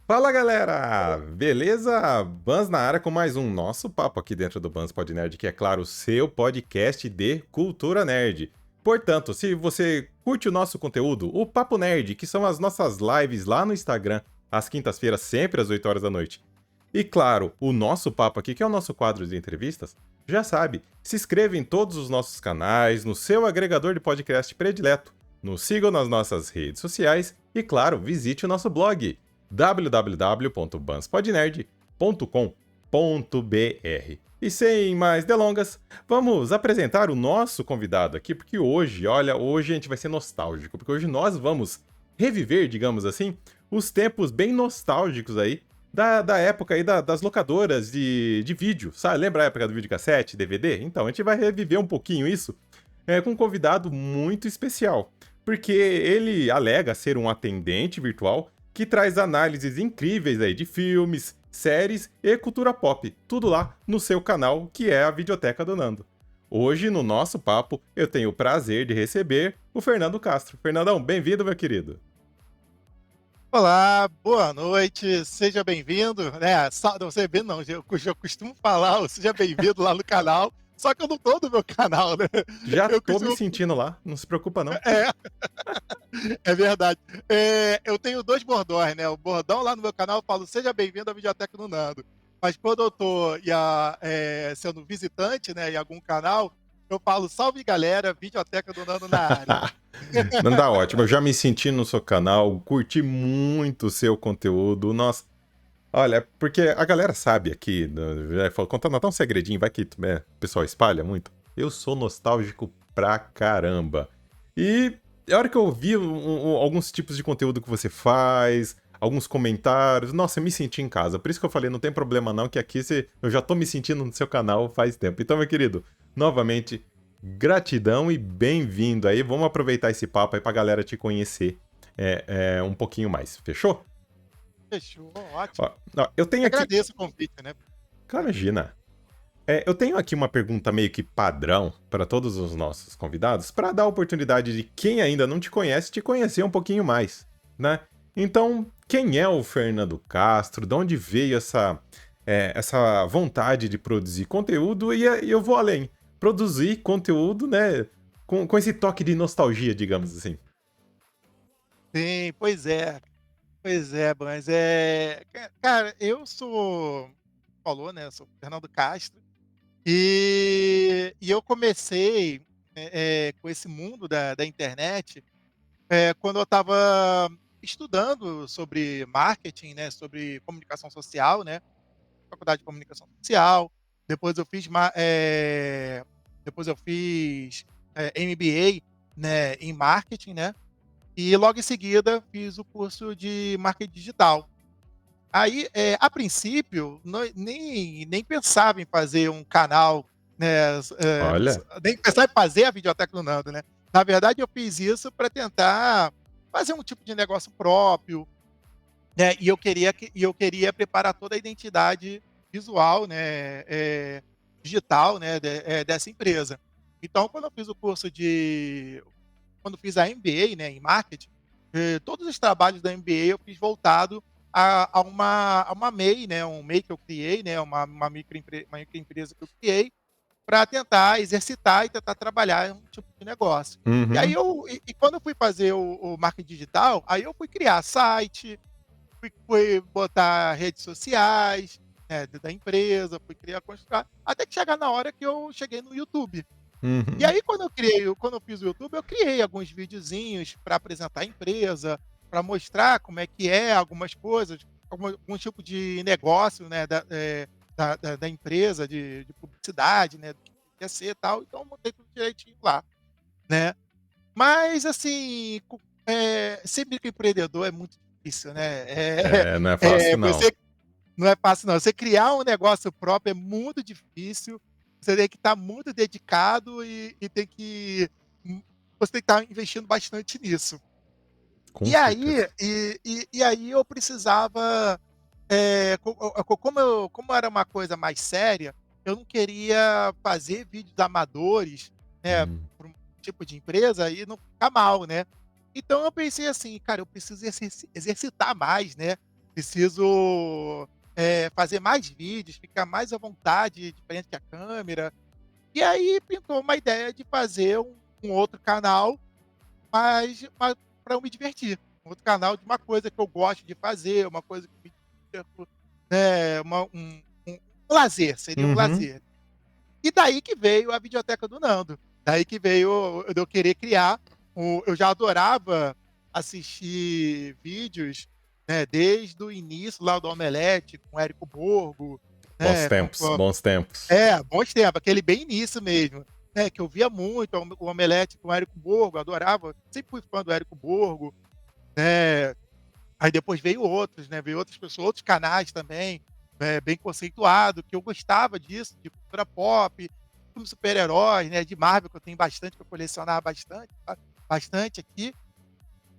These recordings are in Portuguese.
Fala galera! Beleza? Bans na área com mais um nosso papo aqui dentro do Bans Pod Nerd, que é claro, o seu podcast de cultura nerd. Portanto, se você curte o nosso conteúdo, o Papo Nerd, que são as nossas lives lá no Instagram, às quintas-feiras, sempre às 8 horas da noite. E claro, o nosso papo aqui, que é o nosso quadro de entrevistas, já sabe, se inscreva em todos os nossos canais, no seu agregador de podcast predileto, nos sigam nas nossas redes sociais e, claro, visite o nosso blog www.banspodnerd.com.br. E sem mais delongas, vamos apresentar o nosso convidado aqui, porque hoje, olha, hoje a gente vai ser nostálgico, porque hoje nós vamos reviver, digamos assim, os tempos bem nostálgicos aí da época aí das locadoras de vídeo, sabe? Lembra a época do videocassete, DVD? Então, a gente vai reviver um pouquinho isso com um convidado muito especial, porque ele alega ser um atendente virtual que traz análises incríveis aí de filmes, séries e cultura pop, tudo lá no seu canal, que é a Videoteca do Nando. Hoje, no nosso papo, eu tenho o prazer de receber o Fernando Castro. Fernandão, bem-vindo, meu querido. Olá, boa noite, seja bem-vindo, né? Não, seja bem não, eu costumo falar, seja bem-vindo lá no canal, só que eu não tô no meu canal, né? Já Eu tô me costumo, sentindo lá, não se preocupa não. é, é verdade. Eu tenho dois bordões, né? O bordão lá no meu canal eu falo, seja bem-vindo à Videoteca do Nando. Mas quando eu tô sendo visitante, né, em algum canal, eu falo, salve galera, Videoteca do Nando na área. Não dá ótimo, eu já me senti no seu canal, curti muito o seu conteúdo, nossa. Olha, porque a galera sabe aqui, contando até um segredinho, vai que o pessoal espalha muito. Eu sou nostálgico pra caramba. E a hora que eu vi alguns tipos de conteúdo que você faz, alguns comentários, nossa, eu me senti em casa. Por isso que eu falei, não tem problema não, que aqui eu já tô me sentindo no seu canal faz tempo. Então, meu querido, novamente, gratidão e bem-vindo aí. Vamos aproveitar esse papo aí pra galera te conhecer um pouquinho mais. Fechou? Fechou, Ó, ótimo. ó, eu tenho aqui. Agradeço o convite, né? Cara, imagina. Eu tenho aqui uma pergunta meio que padrão para todos os nossos convidados, para dar a oportunidade de quem ainda não te conhece te conhecer um pouquinho mais, né? Então, quem é o Fernando Castro? De onde veio essa vontade de produzir conteúdo? E eu vou além, produzir conteúdo, né? Com esse toque de nostalgia, digamos assim. Sim, pois é, mas cara, eu sou falou, né, eu sou Fernando Castro, e eu comecei, com esse mundo da internet, quando eu estava estudando sobre marketing, né, sobre comunicação social, né, faculdade de comunicação social, depois eu fiz depois eu fiz, MBA, né, em marketing, né, e logo em seguida fiz o curso de marketing digital. Aí, a princípio, nem pensava em fazer um canal, né, Olha. nem pensava em fazer a videoteca do Nando, né. Na verdade eu fiz isso para tentar fazer um tipo de negócio próprio, né, e eu queria preparar toda a identidade visual, né, digital, né, dessa empresa. Então quando fiz a MBA, né, em marketing, todos os trabalhos da MBA eu fiz voltado a uma MEI, né, um MEI que eu criei, né, uma microempresa que eu criei, para tentar exercitar e tentar trabalhar em um tipo de negócio. E aí Uhum. quando eu fui fazer o marketing digital, aí eu fui criar site, fui botar redes sociais, né, da empresa, fui criar, construir, até que chegar na hora que eu cheguei no YouTube. E Uhum. aí quando eu fiz o YouTube, eu criei alguns videozinhos para apresentar a empresa, para mostrar como é que é algumas coisas, algum tipo de negócio, né, da empresa, de publicidade, né, do que ia ser e tal, então eu montei tudo direitinho lá, né. Mas assim, ser microempreendedor é muito difícil, né, Não é fácil não. você não é fácil não, você criar um negócio próprio é muito difícil, você tem que estar muito dedicado e tem que você tem que estar investindo bastante nisso. Com E aí certeza. aí eu precisava, como era uma coisa mais séria, eu não queria fazer vídeos amadores, né, Hum. para um tipo de empresa e não ficar mal, né. Então eu pensei assim: "Cara, eu preciso exercitar mais, né". preciso, fazer mais vídeos, ficar mais à vontade de frente à câmera. E aí pintou uma ideia de fazer um outro canal, mas pra eu me divertir. Um outro canal de uma coisa que eu gosto de fazer, uma coisa que me divirto, né, um lazer, seria um Uhum. lazer. E daí que veio a videoteca do Nando. Daí que veio de eu querer criar eu já adorava assistir vídeos, né, desde o início lá do Omelete com o Érico Borgo, Bons né, tempos, bons tempos. bons tempos, aquele bem início mesmo, né, que eu via muito o Omelete com o Érico Borgo, adorava, sempre fui fã do Érico Borgo, né. Aí depois veio outros, né, veio outras pessoas, outros canais também, bem conceituado, que eu gostava disso, de cultura pop, filmes super-heróis, né, de Marvel, que eu tenho bastante, que eu colecionava bastante aqui.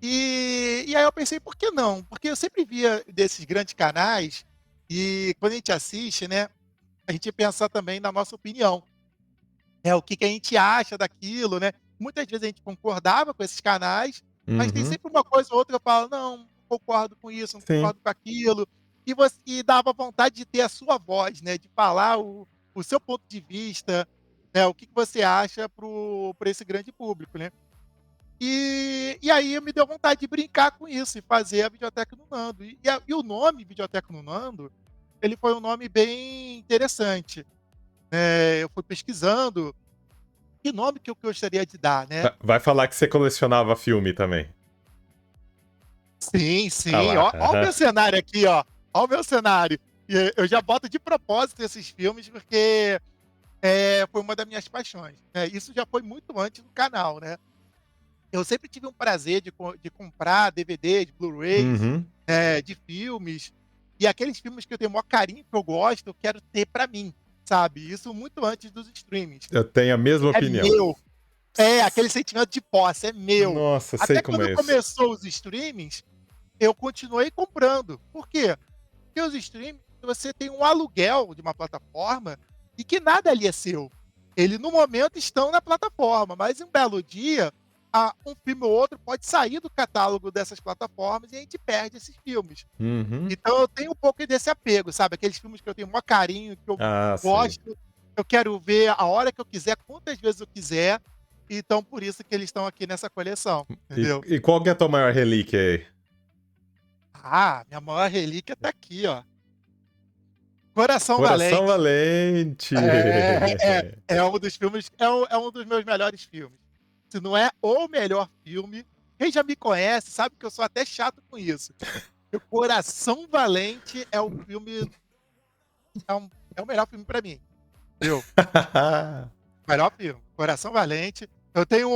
E aí eu pensei: "Por que não?". Porque eu sempre via desses grandes canais, e quando a gente assiste, né, a gente pensa também na nossa opinião, né, o que que a gente acha daquilo, né. Muitas vezes a gente concordava com esses canais, mas tem Uhum. sempre uma coisa ou outra que eu falo: "Não, não concordo com isso, não Sim. concordo com aquilo", e dava vontade de ter a sua voz, né, de falar o seu ponto de vista, né, o que que você acha para esse grande público, né. E aí me deu vontade de brincar com isso e fazer a videoteca do Nando. E o nome Videoteca do Nando, ele foi um nome bem interessante. Eu fui pesquisando que nome que eu gostaria de dar, né. Vai falar que você colecionava filme também. Sim, Ah sim, lá. ó o Aham. meu cenário aqui, ó, ó o meu cenário. E eu já boto de propósito esses filmes, porque, foi uma das minhas paixões, né. Isso já foi muito antes do canal, né. Eu sempre tive um prazer de comprar DVD, de Blu-rays, Uhum. de filmes, e aqueles filmes que eu tenho o maior carinho, que eu gosto, eu quero ter pra mim, sabe. Isso muito antes dos streamings. Eu tenho a mesma É opinião. meu. É, aquele sentimento de posse, é meu. Nossa, sei Até como quando é isso. começou os streamings, eu continuei comprando. Por quê? Porque os streamings, você tem um aluguel de uma plataforma e que nada ali é seu. Ele, no momento, estão na plataforma, mas um belo dia, um filme ou outro pode sair do catálogo dessas plataformas e a gente perde esses filmes. Uhum. Então eu tenho um pouco desse apego, sabe, aqueles filmes que eu tenho o maior carinho, que eu Ah, sei. gosto, eu quero ver a hora que eu quiser, quantas vezes eu quiser, então por isso que eles estão aqui nessa coleção, entendeu. E qual que é a tua maior relíquia aí? Ah, minha maior relíquia tá aqui, ó, Coração Coração Valente. Valente! É um dos filmes, é um dos meus melhores filmes. Se não é o melhor filme, quem já me conhece sabe que eu sou até chato com isso. O Coração Valente é o filme, é o melhor filme pra mim, entendeu. Melhor filme, Coração Valente. Eu tenho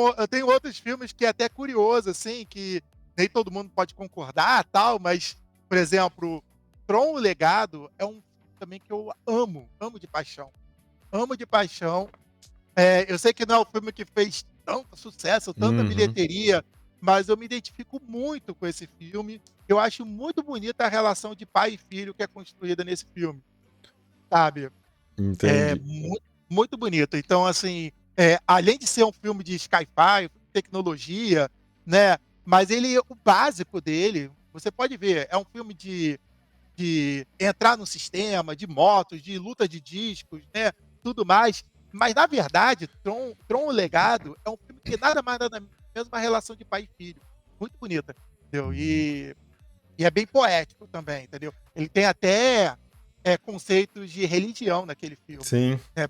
outros filmes que é até curioso, assim, que nem todo mundo pode concordar, tal, mas, por exemplo, Tron: O Legado é um filme também que eu amo, amo de paixão. Amo de paixão. Eu sei que não é o filme que fez tanto sucesso, tanta Uhum. bilheteria, mas eu me identifico muito com esse filme. Eu acho muito bonita a relação de pai e filho que é construída nesse filme, sabe. É Entendi. muito bonito. Então, assim, além de ser um filme de sci-fi, tecnologia, né, mas ele, o básico dele, você pode ver, é um filme de entrar no sistema, de motos, de luta de discos, né, tudo mais. Mas na verdade, Tron: O Legado é um filme que nada mais nada menos uma relação de pai e filho, muito bonita, entendeu. Uhum. E é bem poético também, entendeu. Ele tem até, conceitos de religião naquele filme, Sim. né,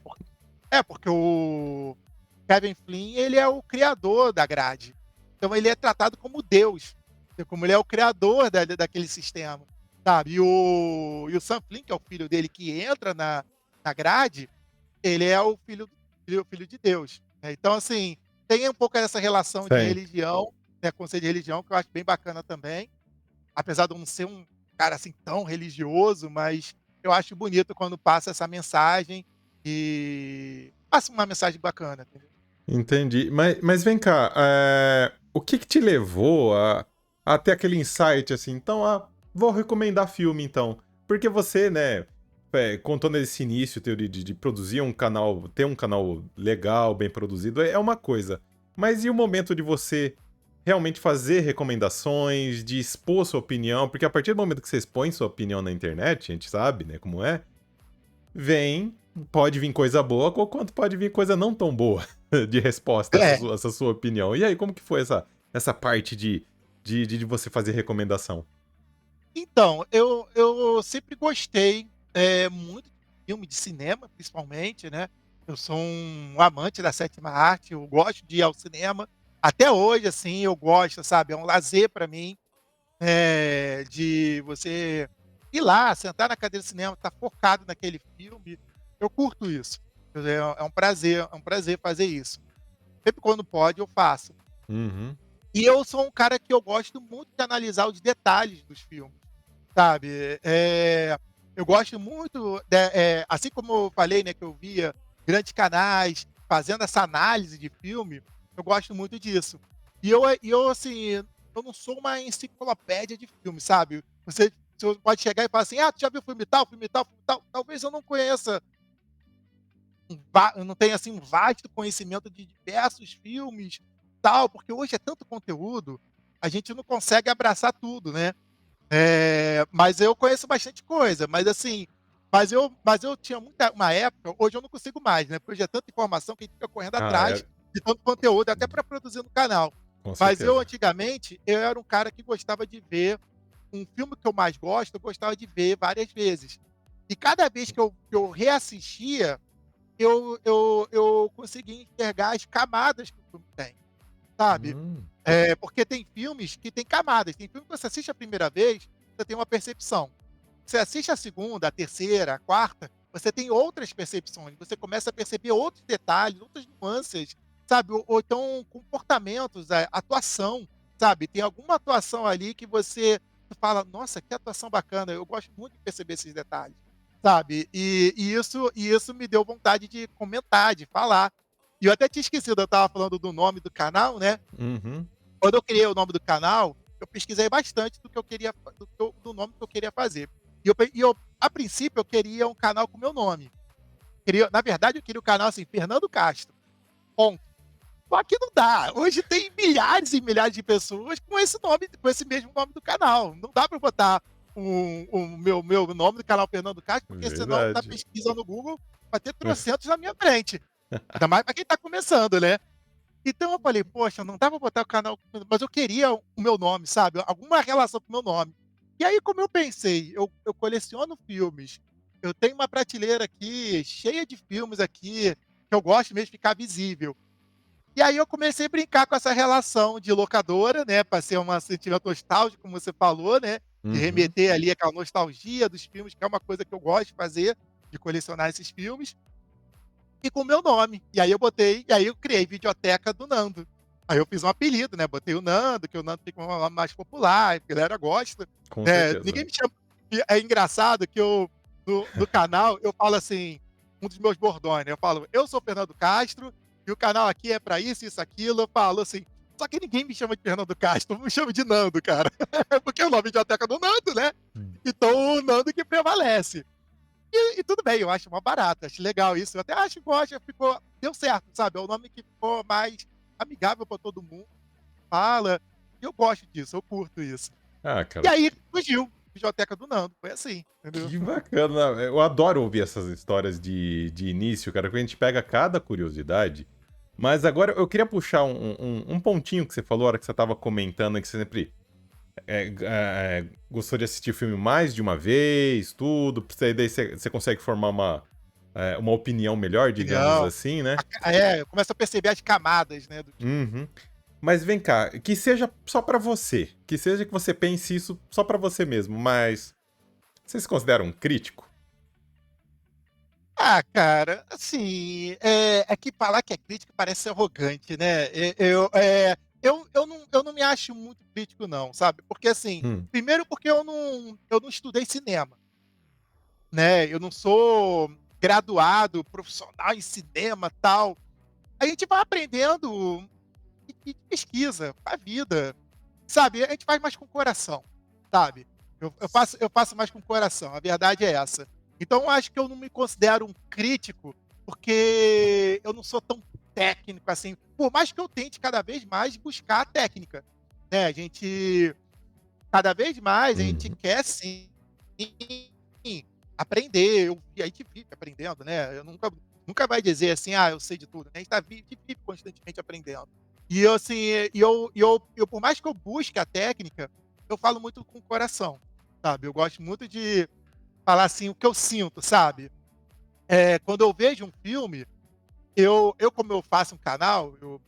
porque o Kevin Flynn, ele é o criador da grade, então ele é tratado como Deus, como ele é o criador daquele sistema, sabe. E o Sam Flynn, que é o filho dele que entra na grade, ele é o filho de Deus, né. Então, assim, tem um pouco essa relação de Tem. religião, né, conceito de religião, que eu acho bem bacana também, apesar de eu não ser um cara, assim, tão religioso, mas eu acho bonito quando passa essa mensagem, e passa uma mensagem bacana, entendeu. Entendi. Mas vem cá, o que que te levou a ter aquele insight assim, então, vou recomendar filme então? Porque você, né, contou nesse início teu de produzir um canal, ter um canal legal, bem produzido, é uma coisa. Mas e o momento de você realmente fazer recomendações, de expor sua opinião, porque a partir do momento que você expõe sua opinião na internet, a gente sabe, né, como é, vem, pode vir coisa boa, quanto pode vir coisa não tão boa de resposta a É. essa sua opinião. E aí, como que foi essa parte de você fazer recomendação? Então, eu sempre gostei, muito de filme, de cinema, principalmente, né. Eu sou um amante da sétima arte, eu gosto de ir ao cinema. Até hoje, assim, eu gosto, sabe, é um lazer pra mim, de você ir lá, sentar na cadeira de cinema, estar focado naquele filme. Eu curto isso. É um prazer fazer isso. Sempre quando pode, eu faço. Uhum. E eu sou um cara que eu gosto muito de analisar os detalhes dos filmes. Sabe, eu gosto muito assim como eu falei, né, que eu via grandes canais fazendo essa análise de filme, eu gosto muito disso. E eu, assim, eu não sou uma enciclopédia de filme, sabe. Você pode chegar e falar assim: "Ah, tu já viu filme tal, filme tal, filme tal?". Talvez eu não conheça eu não tenha, assim, um vasto conhecimento de diversos filmes, tal, porque hoje é tanto conteúdo, a gente não consegue abraçar tudo, né. Mas eu conheço bastante coisa, mas eu tinha uma época, hoje eu não consigo mais, né, porque hoje é tanta informação que a gente fica correndo Ah, atrás é. de tanto conteúdo, até para produzir no canal. Com Mas eu certeza. antigamente, eu era um cara que gostava de ver um filme que eu mais gosto, eu gostava de ver várias vezes. E cada vez que eu reassistia, eu conseguia enxergar as camadas que o filme tem. Sabe? Hum. Porque tem filmes que têm camadas, tem filme que você assiste a primeira vez, você tem uma percepção. Você assiste a segunda, a terceira, a quarta, você tem outras percepções, você começa a perceber outros detalhes, outras nuances, sabe? Ou então comportamentos, atuação, sabe? Tem alguma atuação ali que você fala: "Nossa, que atuação bacana", eu gosto muito de perceber esses detalhes, sabe? E isso me deu vontade de comentar, de falar. E eu até tinha esquecido, eu estava falando do nome do canal, né. Uhum. Quando eu criei o nome do canal, eu pesquisei bastante do que eu queria fa do nome que eu queria fazer. E eu, a princípio, eu queria um canal com o meu nome. Na verdade, eu queria o canal assim, Fernando Castro, ponto. Só que não dá, hoje tem milhares e milhares de pessoas com esse nome, com esse mesmo nome do canal. Não dá para botar o meu nome do canal Fernando Castro, porque senão na Verdade. pesquisa no Google vai ter trocentos na minha frente. Ainda mais para quem está começando, né. Então eu falei: "Poxa, não dá pra botar o canal", mas eu queria o meu nome, sabe, alguma relação com o meu nome. E aí, como eu pensei, eu coleciono filmes, eu tenho uma prateleira aqui cheia de filmes aqui, que eu gosto mesmo de ficar visível. E aí eu comecei a brincar com essa relação de locadora, né, pra ser uma sentimento nostálgico, como você falou, né, de Uhum. remeter ali aquela nostalgia dos filmes, que é uma coisa que eu gosto de fazer, de colecionar esses filmes. E com o meu nome. E aí eu criei Videoteca do Nando. Aí eu fiz um apelido, né, botei o Nando, que o Nando fica um nome mais popular, a galera gosta, Com né, certeza. ninguém me chama. E é engraçado que eu no canal eu falo assim, um dos meus bordões, né, eu falo: "Eu sou Fernando Castro, e o canal aqui é pra isso, isso, aquilo", eu falo assim, só que ninguém me chama de Fernando Castro, me chama de Nando, cara, porque é o nome Videoteca do Nando, né, Hum. então o Nando que prevalece. E tudo bem, eu acho mó barato, acho legal isso, eu até acho que gosta, deu certo, sabe, é o nome que ficou mais amigável pra todo mundo, fala, e eu gosto disso, eu curto isso. Ah, E cara, aí surgiu, Biblioteca do Nando, foi assim, entendeu. que bacana. Eu adoro ouvir essas histórias de início, cara, porque a gente pega cada curiosidade. Mas agora eu queria puxar um pontinho que você falou, a hora que você estava comentando, que você sempre gostou de assistir o filme mais de uma vez, tudo, pra daí você consegue formar uma opinião melhor, digamos Opinião. assim, né? Eu começo a perceber as camadas, né, do filme. Uhum. Mas vem cá, que seja só pra você, que seja que você pense isso só pra você mesmo, mas você se considera um crítico? Ah, cara, assim, é que falar que é crítico parece ser arrogante, né. Eu não me acho muito crítico não, sabe, porque assim, Hum, primeiro porque eu não estudei cinema. Né, eu não sou graduado, profissional em cinema, tal. A gente vai aprendendo e pesquisa, com a vida, sabe, a gente faz mais com o coração, sabe. Eu faço mais com o coração, a verdade é essa. Então eu acho que eu não me considero um crítico, porque eu não sou tão técnico, assim, por mais que eu tente cada vez mais buscar a técnica, né, a gente cada vez mais a gente Uhum. quer sim aprender, e a gente vive aprendendo, né, eu nunca vai dizer assim: "Ah, eu sei de tudo", né, a gente vive constantemente aprendendo. E eu assim, eu por mais que eu busque a técnica, eu falo muito com o coração, sabe, eu gosto muito de falar, assim, o que eu sinto, sabe. Quando eu vejo um filme, eu como eu faço um canal, eu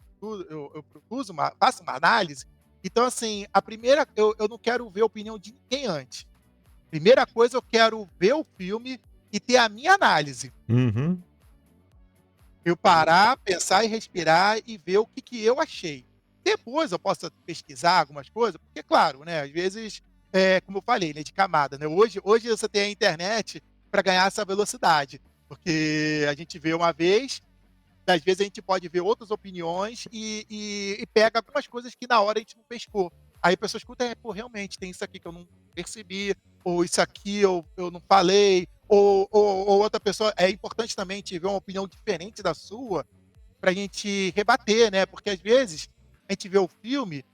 produzo faço uma análise, então assim, a primeira eu não quero ver a opinião de ninguém antes. Primeira coisa, eu quero ver o filme e ter a minha análise. Uhum. Eu parar, pensar e respirar e ver o que eu achei. Depois eu posso pesquisar algumas coisas, porque claro, né, às vezes, como eu falei, né, de camada, né, hoje você tem a internet para ganhar essa velocidade, porque a gente vê uma vez, às vezes a gente pode ver outras opiniões e pega algumas coisas que na hora a gente não pescou. Aí a pessoa escuta: "É, pô, realmente tem isso aqui que eu não percebi", ou "Isso aqui eu não falei", ou outra pessoa é importante também a gente ver uma opinião diferente da sua, pra gente rebater, né, porque às vezes a gente vê o filme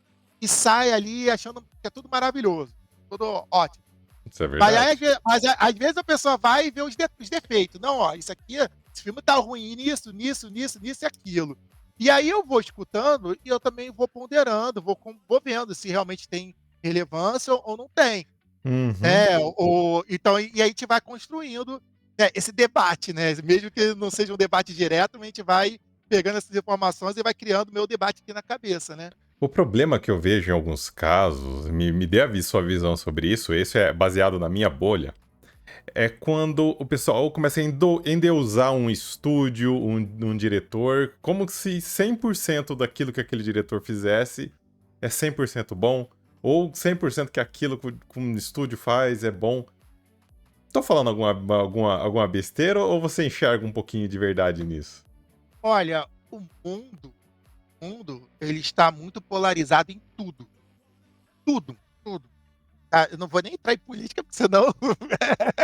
e sai ali achando que é tudo maravilhoso, tudo ótimo. Isso é Mas aí, verdade. às vezes a pessoa vai e vê os defeitos. Não, ó, isso aqui, esse filme tá ruim nisso, nisso, nisso, nisso e aquilo. E aí eu vou escutando e eu também vou ponderando, vou vendo se realmente tem relevância ou não tem. Uhum. Então e aí a gente vai construindo, né, esse debate, né, mesmo que não seja um debate direto, a gente vai pegando essas informações e vai criando o meu debate aqui na cabeça, né. O problema que eu vejo em alguns casos, me dê sua visão sobre isso, esse é baseado na minha bolha, é quando o pessoal começa a endeusar um estúdio, um diretor, como se 100% daquilo que aquele diretor fizesse é 100% bom, ou 100% que aquilo que um estúdio faz é bom. Tô falando alguma besteira ou você enxerga um pouquinho de verdade nisso? Olha, o mundo ele está muito polarizado em tudo, tudo, tudo. Ah, eu não vou nem entrar em política, porque senão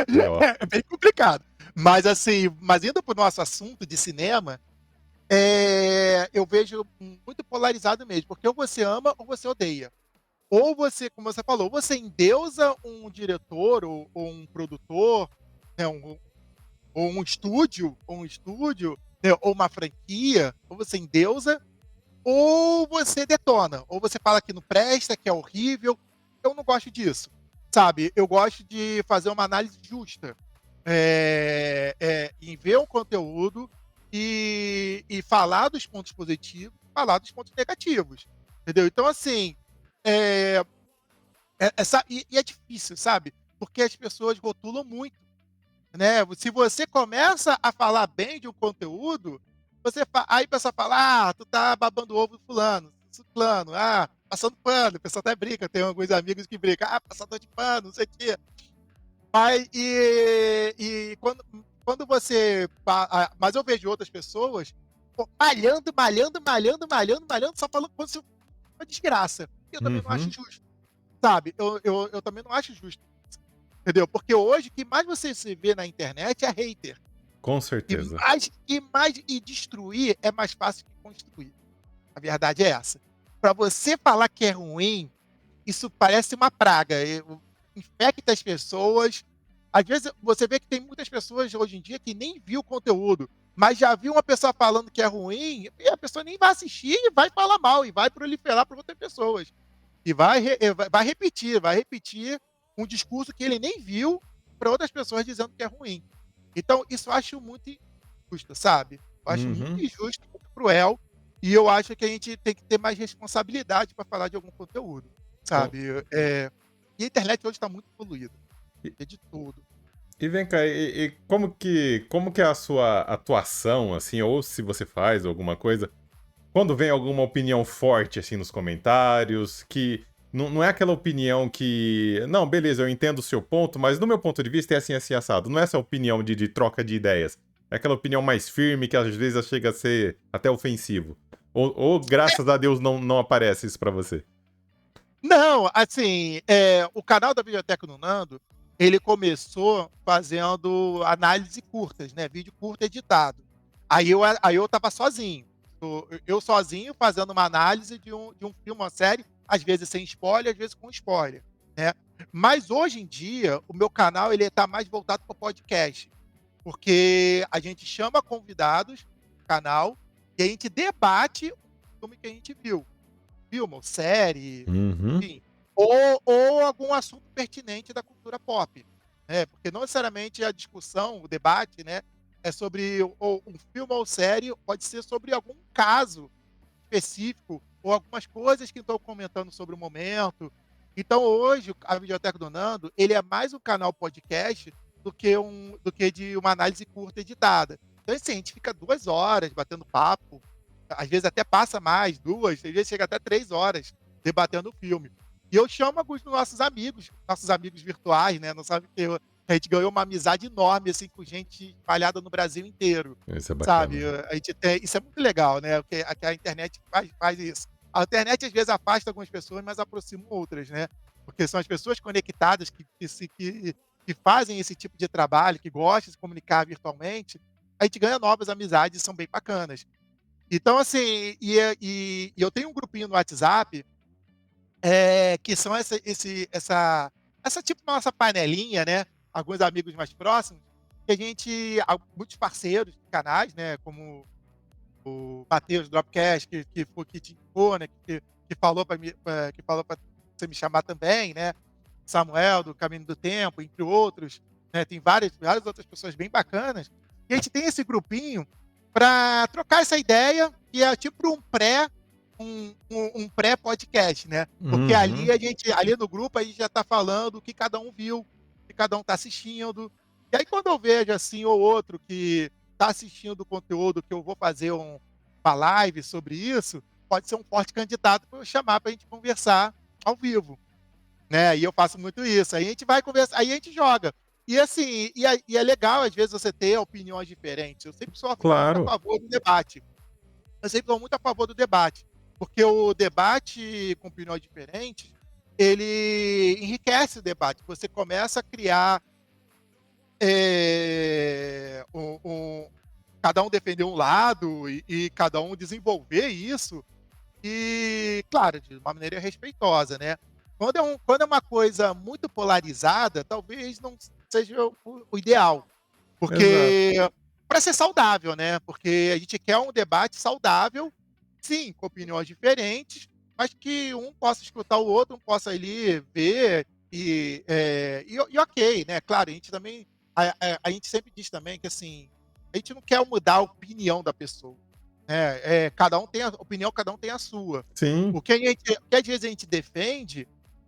É, ó. é bem complicado. Mas assim, indo para o nosso assunto de cinema, eu vejo muito polarizado mesmo, porque ou você ama ou você odeia. Ou você, como você falou, você endeusa um diretor ou um produtor, né, ou um estúdio, né, ou uma franquia, ou você endeusa, ou você detona, ou você fala que não presta, que é horrível. Eu não gosto disso, sabe. Eu gosto de fazer uma análise justa, em ver o conteúdo e falar dos pontos positivos, falar dos pontos negativos, entendeu. Então assim, eh, é difícil, sabe, porque as pessoas rotulam muito, né. Se você começa a falar bem de um conteúdo, aí a pessoa fala: "Ah, tu tá babando o ovo do fulano, ciclano, ah, passando pano", o pessoal até brinca, tem alguns amigos que brincam: "Ah, passador de pano, não sei o quê". Quando você mas eu vejo outras pessoas, pô, malhando, malhando, malhando, malhando, malhando, só falando como se fosse uma desgraça. Eu também não acho Uhum, justo, sabe. Eu também não acho justo, entendeu. Porque hoje o que mais você se vê na internet é hater. com E certeza. destruir é mais fácil que construir. A verdade é essa. Para você falar que é ruim, isso parece uma praga, infecta as pessoas. Às vezes você vê que tem muitas pessoas hoje em dia que nem viu o conteúdo, mas já viu uma pessoa falando que é ruim, e a pessoa nem vai assistir e vai falar mal, e vai proliferar para outras pessoas. E vai repetir um discurso que ele nem viu para outras pessoas dizendo que é ruim. Então isso eu acho muito injusto, sabe. Eu acho muito Uhum. injusto, muito cruel, e eu acho que a gente tem que ter mais responsabilidade para falar de algum conteúdo, Com- sabe. E a internet hoje está muito poluída, E, é de tudo. e vem cá, e como que é a sua atuação, assim, ou se você faz alguma coisa, quando vem alguma opinião forte, assim, nos comentários, que não é aquela opinião que, não, beleza, eu entendo o seu ponto, mas no meu ponto de vista é assim, assim, assado. Não é essa opinião de troca de ideias. É aquela opinião mais firme que às vezes chega a ser até ofensivo. Ou graças a Deus não aparece isso pra você. Não, assim, o canal da Biblioteca do Nando, ele começou fazendo análise curtas, né, vídeo curto editado. Aí eu estava sozinho, eu sozinho fazendo uma análise de um filme, uma série, às vezes sem spoiler, às vezes com spoiler, né. Mas hoje em dia, o meu canal ele tá mais voltado para podcast, porque a gente chama convidados no canal e a gente debate o filme que a gente viu. Filme ou série, Uhum. enfim, ou algum assunto pertinente da cultura pop, né, porque não necessariamente a discussão, o debate, né, é sobre ou um filme ou série, pode ser sobre algum caso específico ou algumas coisas que estão comentando sobre o momento. Então hoje a Videoteca do Nando, ele é mais um canal podcast do que de uma análise curta editada. Então assim, a gente fica 2 horas batendo papo, às vezes até passa mais, 2, às vezes chega até 3 horas debatendo o filme. E eu chamo alguns dos nossos amigos virtuais, né, não sabe que a gente ganhou uma amizade enorme, assim, com gente espalhada no Brasil inteiro, Isso é sabe. bacana. A gente tem isso é muito legal, né, porque a internet faz isso. A internet às vezes afasta algumas pessoas, mas aproxima outras, né, porque são as pessoas conectadas que fazem esse tipo de trabalho, que gostam de se comunicar virtualmente, a gente ganha novas amizades e são bem bacanas. Então, assim, e eu tenho um grupinho no WhatsApp, que são essa tipo nossa panelinha, né, alguns amigos mais próximos, que a gente muitos parceiros de canais, né, como o Matheus Dropcast, que te indicou, né, que falou para que falou para você me chamar também, né, Samuel do Caminho do Tempo, entre outros, né, tem várias outras pessoas bem bacanas, e a gente tem esse grupinho para trocar essa ideia, que é tipo um pré-podcast, né. Porque Uhum. ali no grupo a gente já tá falando o que cada um viu, o que cada um tá assistindo. E aí quando eu vejo, assim, ou outro que tá assistindo o conteúdo que eu vou fazer uma live sobre isso, pode ser um forte candidato para eu chamar pra gente conversar ao vivo, né. E eu faço muito isso, aí a gente vai conversar, aí a gente joga. E assim, e é legal às vezes você ter opiniões diferentes, eu sempre sou muito a Claro. favor do debate. Eu sempre sou muito a favor do debate, porque o debate com opiniões diferentes, ele enriquece o debate. Você começa a criar, cada um defender um lado e cada um desenvolver isso, e claro, de uma maneira respeitosa, né. Quando é uma coisa muito polarizada, talvez não seja o ideal. Exato. Porque para ser saudável, né, porque a gente quer um debate saudável, sim, com opiniões diferentes, mas que um possa escutar o outro, um possa ali ver e ok, né, claro, a gente também a gente sempre diz também que, assim, a gente não quer mudar a opinião da pessoa, né, cada um tem a opinião, cada um tem a sua. Sim. O que às vezes a gente defende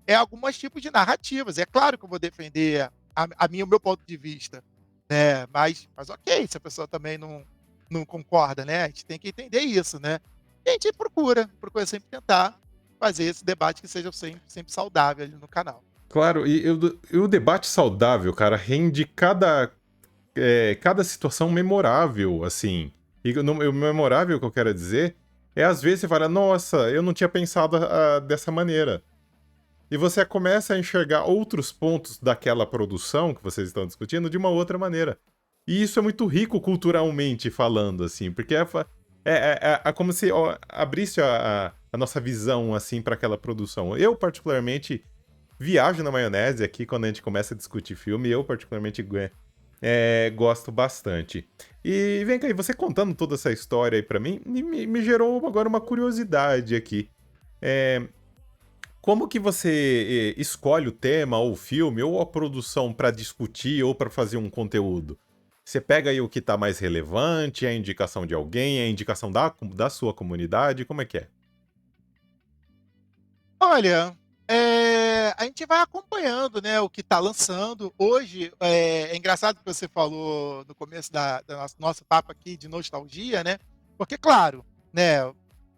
é alguns tipos de narrativas. É claro que eu vou defender a minha o meu ponto de vista, né, mas ok, se a pessoa também não concorda, né, a gente tem que entender isso, né. E a gente procura sempre tentar fazer esse debate que seja sempre saudável ali no canal. Claro, e o debate saudável, cara, rende cada situação memorável, assim. E o memorável que eu quero dizer é, às vezes, você fala, nossa, eu não tinha pensado dessa maneira. E você começa a enxergar outros pontos daquela produção que vocês estão discutindo de uma outra maneira. E isso é muito rico culturalmente falando, assim, porque é como se ó, abrisse a nossa visão, assim, para aquela produção. Eu, particularmente, viajo na maionese aqui quando a gente começa a discutir filme, eu, particularmente, gosto bastante. E vem cá, e você contando toda essa história aí pra mim, me gerou agora uma curiosidade aqui. É, como que você escolhe o tema, ou o filme, ou a produção pra discutir, ou pra fazer um conteúdo? Você pega aí o que tá mais relevante, é a indicação de alguém, é a indicação da sua comunidade, como é que é? Olha, a gente vai acompanhando, né, o que está lançando. Hoje, é engraçado que você falou no começo da nosso papo aqui de nostalgia, né, porque claro, né,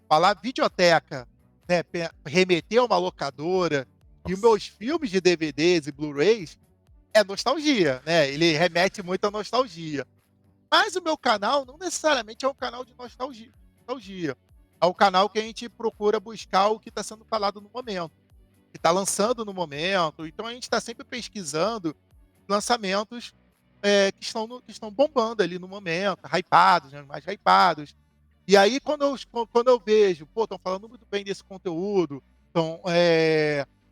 falar videoteca, né, remeter a uma locadora e os Nossa. meus filmes de DVDs e Blu-rays é nostalgia, né, ele remete muito à nostalgia. Mas o meu canal não necessariamente é um canal de nostalgia. É um canal que a gente procura buscar o que está sendo falado no momento, que está lançando no momento. Então a gente está sempre pesquisando lançamentos, que estão bombando ali no momento, hypados, né, mais hypados. E aí, quando eu vejo, pô, estão falando muito bem desse conteúdo, então,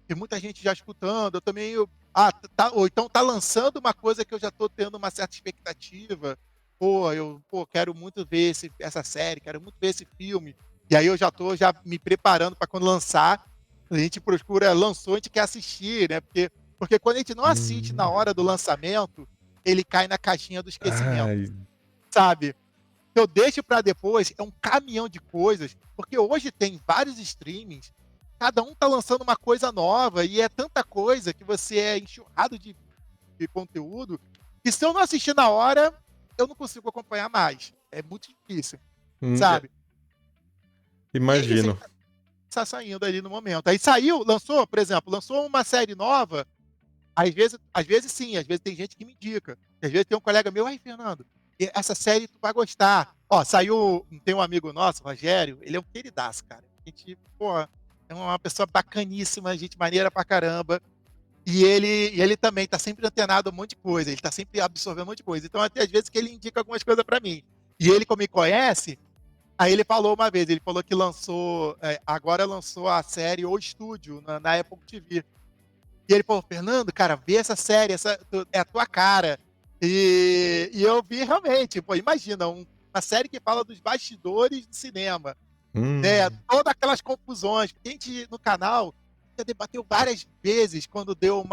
tem muita gente já escutando, eu também, ou então tá lançando uma coisa que eu já tô tendo uma certa expectativa, pô, quero muito ver essa série, quero muito ver esse filme, e aí eu já tô já me preparando para quando lançar, a gente procura, lançou, a gente quer assistir, né, porque quando a gente não assiste na Hum. hora do lançamento, ele cai na caixinha do esquecimento, Ai. sabe? Eu deixo para depois, é um caminhão de coisas, porque hoje tem vários streamings, cada um tá lançando uma coisa nova e é tanta coisa que você é enxurrado de conteúdo, que se eu não assistir na hora, eu não consigo acompanhar mais. É muito difícil, É, sabe? E é isso, a imagino. gente tá saindo ali no momento. Aí saiu, lançou, por exemplo, lançou uma série nova, às vezes sim, às vezes tem gente que me indica. Às vezes tem um colega meu, aí Fernando, essa série tu vai gostar. Ó, saiu, tem um amigo nosso, Rogério, ele é um queridaço, cara. A gente, pô, é uma pessoa bacaníssima, gente maneira pra caramba. E ele também tá sempre antenado a um monte de coisa, ele tá sempre absorvendo um monte de coisa. Então, até às vezes que ele indica algumas coisas pra mim. E ele, como me conhece, aí ele falou uma vez, ele falou que agora lançou a série O Estúdio na Apple TV. E ele falou, Fernando, cara, vê essa série, é a tua cara. E eu vi realmente, pô, imagina, uma série que fala dos bastidores do cinema, né? Hum. Todas aquelas confusões. Porque a gente, no canal, já debateu várias vezes quando deu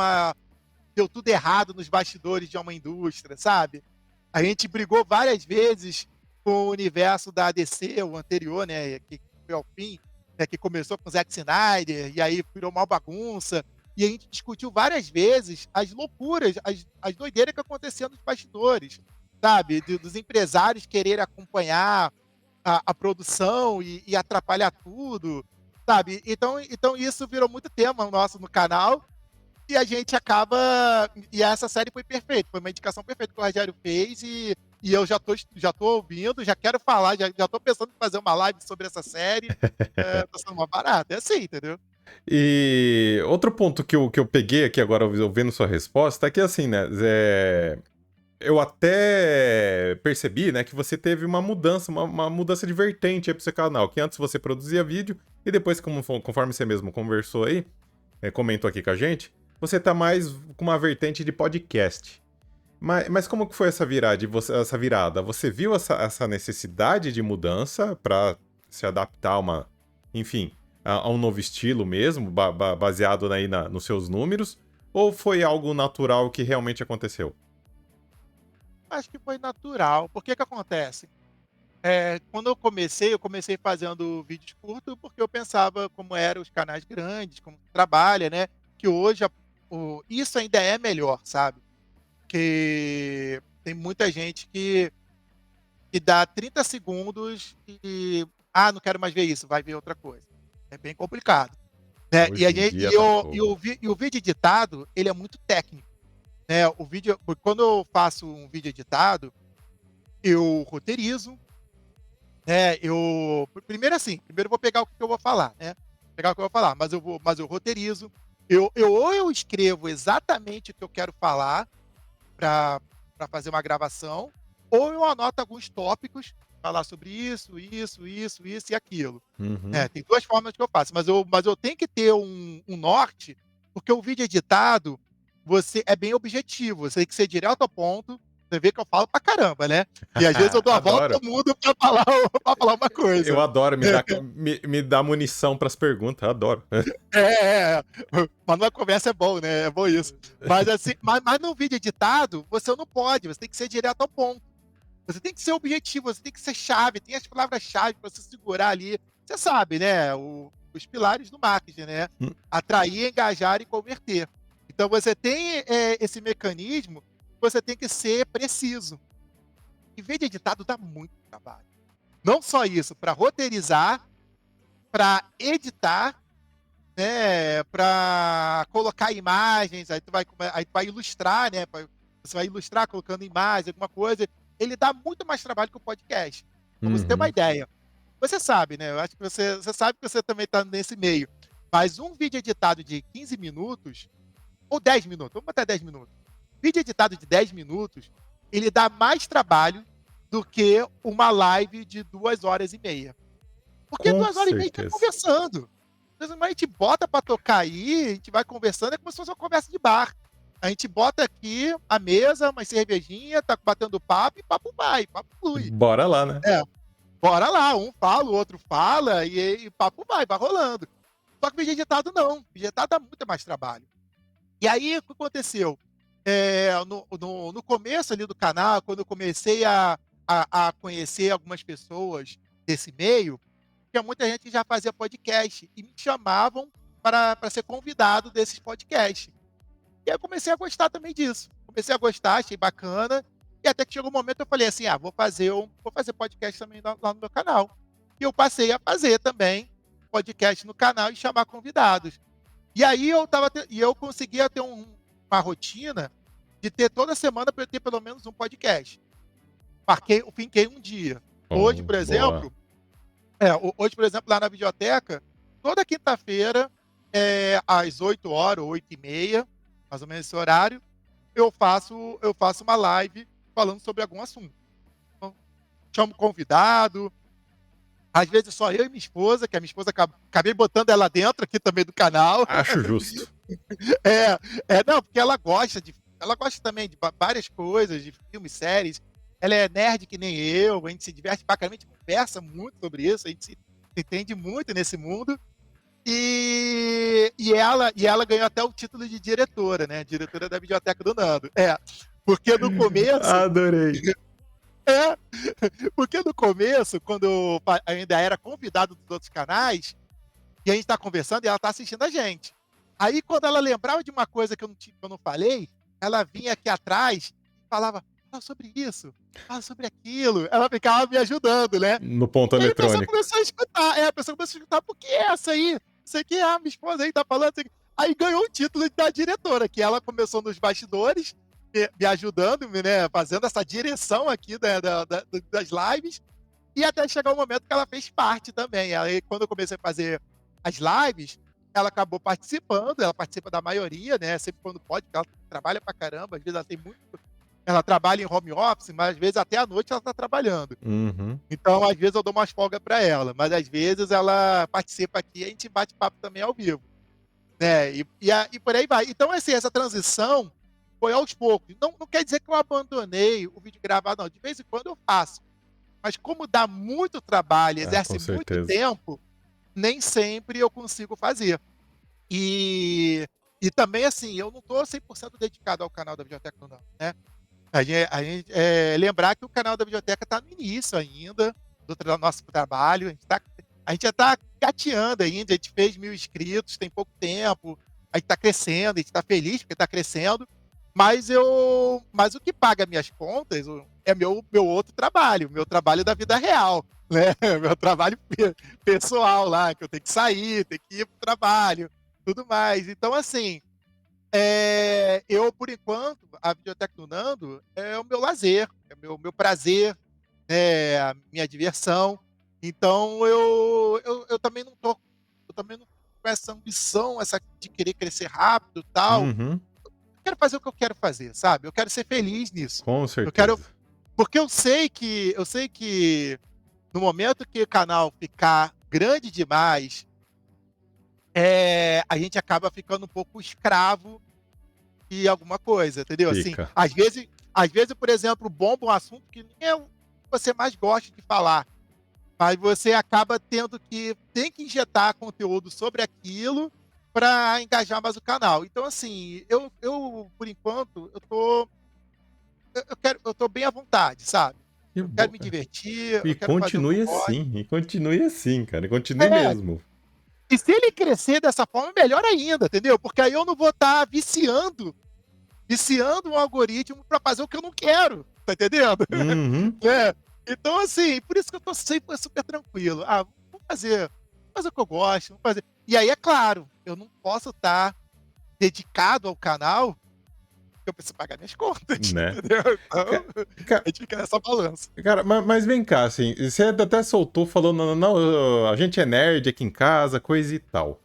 tudo errado nos bastidores de uma indústria, sabe? A gente brigou várias vezes com o universo da DC, o anterior, né? Que foi ao fim, né, que começou com o Zack Snyder, e aí virou uma bagunça. E a gente discutiu várias vezes as loucuras, as doideiras que aconteciam nos bastidores, sabe? Dos empresários querer acompanhar a produção e atrapalhar tudo, sabe? Então isso virou muito tema nosso no canal. E a gente acaba. E essa série foi perfeita, foi uma indicação perfeita que o Rogério fez. E eu já tô ouvindo, já quero falar, já tô pensando em fazer uma live sobre essa série. Tá sendo uma barata. É assim, entendeu? E outro ponto que eu peguei aqui agora, ouvindo sua resposta, é que assim, né, eu até percebi, né, que você teve uma mudança, uma mudança de vertente aí pro seu canal, que antes você produzia vídeo, e depois, conforme você mesmo conversou aí, comentou aqui com a gente, você tá mais com uma vertente de podcast. Mas como que foi essa virada? Essa virada? Você viu essa necessidade de mudança para se adaptar a uma, enfim, a um novo estilo mesmo, baseado aí nos seus números? Ou foi algo natural que realmente aconteceu? Acho que foi natural. Por que que acontece? Quando eu comecei fazendo vídeos curtos, porque eu pensava como eram os canais grandes, como trabalha, né? Que hoje isso ainda é melhor, sabe? Que tem muita gente que dá 30 segundos e não quero mais ver isso, vai ver outra coisa. É bem complicado, né? E, a Hoje em gente, dia e, tá o, e, fogo. o, vi- e o vídeo editado, ele é muito técnico, né? O vídeo, quando eu faço um vídeo editado, eu roteirizo, né? Primeiro eu vou pegar o que eu vou falar, né? Pegar o que eu vou falar, mas eu roteirizo. Ou eu escrevo exatamente o que eu quero falar para fazer uma gravação, ou eu anoto alguns tópicos, falar sobre isso e aquilo. Uhum. Tem duas formas que eu faço, mas eu tenho que ter um norte, porque o vídeo editado, você é bem objetivo, você tem que ser direto ao ponto, você vê que eu falo pra caramba, né? E às vezes eu dou a volta Adoro. ao mundo pra falar, pra falar uma Eu coisa. adoro me dar munição pras perguntas, adoro. Mas numa conversa é bom, né? É bom isso. Mas assim, mas no vídeo editado, você não pode, você tem que ser direto ao ponto. Você tem que ser objetivo, você tem que ser chave, tem as palavras-chave para você segurar ali. Você sabe, né? Os pilares do marketing, né? Hum. Atrair, engajar e converter. Então você tem esse mecanismo, você tem que ser preciso. E vídeo editado dá muito trabalho. Não só isso, para roteirizar, para editar, né? Para colocar imagens, aí tu vai ilustrar, né? Você vai ilustrar colocando imagem, alguma coisa. Ele dá muito mais trabalho que o podcast. Pra você ter uma Uhum. ideia. Você sabe, né? Eu acho que você sabe que você também está nesse meio. Mas um vídeo editado de 15 minutos, ou 10 minutos, vamos botar 10 minutos. Vídeo editado de 10 minutos, ele dá mais trabalho do que uma live de 2 horas e meia. Porque Com 2 horas e meia a gente tá certeza. conversando. Mas a gente bota pra tocar aí, a gente vai conversando, é como se fosse uma conversa de bar. A gente bota aqui a mesa, uma cervejinha, tá batendo papo e papo vai, papo flui. Bora lá, né? É, bora lá, um fala, o outro fala e papo vai rolando. Só que vídeo editado não, vídeo editado dá muito mais trabalho. E aí, o que aconteceu? No começo ali do canal, quando eu comecei a conhecer algumas pessoas desse meio, tinha muita gente que já fazia podcast e me chamavam para ser convidado desses podcasts. E aí eu comecei a gostar também disso. Comecei a gostar, achei bacana. E até que chegou um momento eu falei assim: vou fazer podcast também lá no meu canal. E eu passei a fazer também podcast no canal e chamar convidados. E aí eu conseguia ter uma rotina de ter toda semana para eu ter pelo menos um podcast. Eu finquei um dia. Hoje, Oh, por boa. exemplo, hoje, por exemplo, lá na videoteca, toda quinta-feira, às 8 horas, 8h30, mais ou menos esse horário, eu faço uma live falando sobre algum assunto. Então, chamo convidado, às vezes só eu e minha esposa, que a minha esposa acabei botando ela dentro aqui também do canal. Acho justo. É, não, porque ela gosta também de várias coisas, de filmes, séries. Ela é nerd que nem eu, a gente se diverte bacana, a gente conversa muito sobre isso, a gente se entende muito nesse mundo. E ela ganhou até o título de diretora, né? Diretora da Videoteca do Nando. Porque no começo, Adorei. é, porque no começo, quando eu ainda era convidado dos outros canais, e a gente tá conversando e ela tá assistindo a gente. Aí, quando ela lembrava de uma coisa que eu não falei, ela vinha aqui atrás e falava: fala sobre isso, fala sobre aquilo. Ela ficava me ajudando, né? No ponto E aí a pessoa eletrônico. começou a escutar. A pessoa começou a escutar, por que essa aí? Isso aqui, minha esposa aí tá falando. Isso aqui. Aí ganhou o título da diretora, que ela começou nos bastidores, me ajudando, né, fazendo essa direção aqui das lives, e até chegar o momento que ela fez parte também. Aí, quando eu comecei a fazer as lives, ela acabou participando, ela participa da maioria, né? Sempre quando pode, porque ela trabalha pra caramba, às vezes ela tem muito. Ela trabalha em home office, mas às vezes até à noite ela tá trabalhando. Uhum. Então, às vezes, eu dou umas folgas para ela, mas às vezes ela participa aqui e a gente bate papo também ao vivo, né? E por aí vai. Então, assim, essa transição foi aos poucos. Não quer dizer que eu abandonei o vídeo gravado, não. De vez em quando eu faço. Mas como dá muito trabalho, Ah, com exerce muito certeza. tempo, nem sempre eu consigo fazer. E também, assim, eu não estou 100% dedicado ao canal da Videoteca, não, né? A gente lembrar que o canal da Videoteca está no início ainda do nosso trabalho. A gente já está gateando ainda. A gente fez 1.000 inscritos, tem pouco tempo. A gente está crescendo, a gente está feliz porque está crescendo. Mas o que paga minhas contas é meu outro trabalho, meu trabalho da vida real, né? Meu trabalho pessoal lá, que eu tenho que sair, tenho que ir para o trabalho, tudo mais. Então, assim, eu, por enquanto, a Videoteca do Nando é o meu lazer, é o meu prazer, a minha diversão. Então, eu também não tô, eu também não tô com essa ambição, de querer crescer rápido e tal. Uhum. Eu quero fazer o que eu quero fazer, sabe? Eu quero ser feliz nisso. Com Eu quero, certeza. porque eu sei que no momento que o canal ficar grande demais, a gente acaba ficando um pouco escravo de alguma coisa, entendeu? Assim, Fica. às vezes, por exemplo, bomba um assunto que nem é o que você mais gosta de falar, mas você acaba tem que injetar conteúdo sobre aquilo para engajar mais o canal. Então, assim, eu por enquanto, eu tô bem à vontade, sabe? Que Eu quero bom. me divertir, E eu quero fazer o que eu continue gosto. assim. E continue assim, cara. E continue É, mesmo. e se ele crescer dessa forma, melhor ainda, entendeu? Porque aí eu não vou estar viciando um algoritmo para fazer o que eu não quero, tá entendendo? Uhum. É. Então, assim, por isso que eu tô sempre super tranquilo. Vou fazer o que eu gosto, vou fazer. E aí, é claro, eu não posso estar dedicado ao canal, porque eu preciso pagar minhas contas, Né? entendeu? Ca- Então, ca- a gente fica nessa balança. Cara, mas vem cá, assim, você até soltou falando, não, não, a gente é nerd aqui em casa, coisa e tal.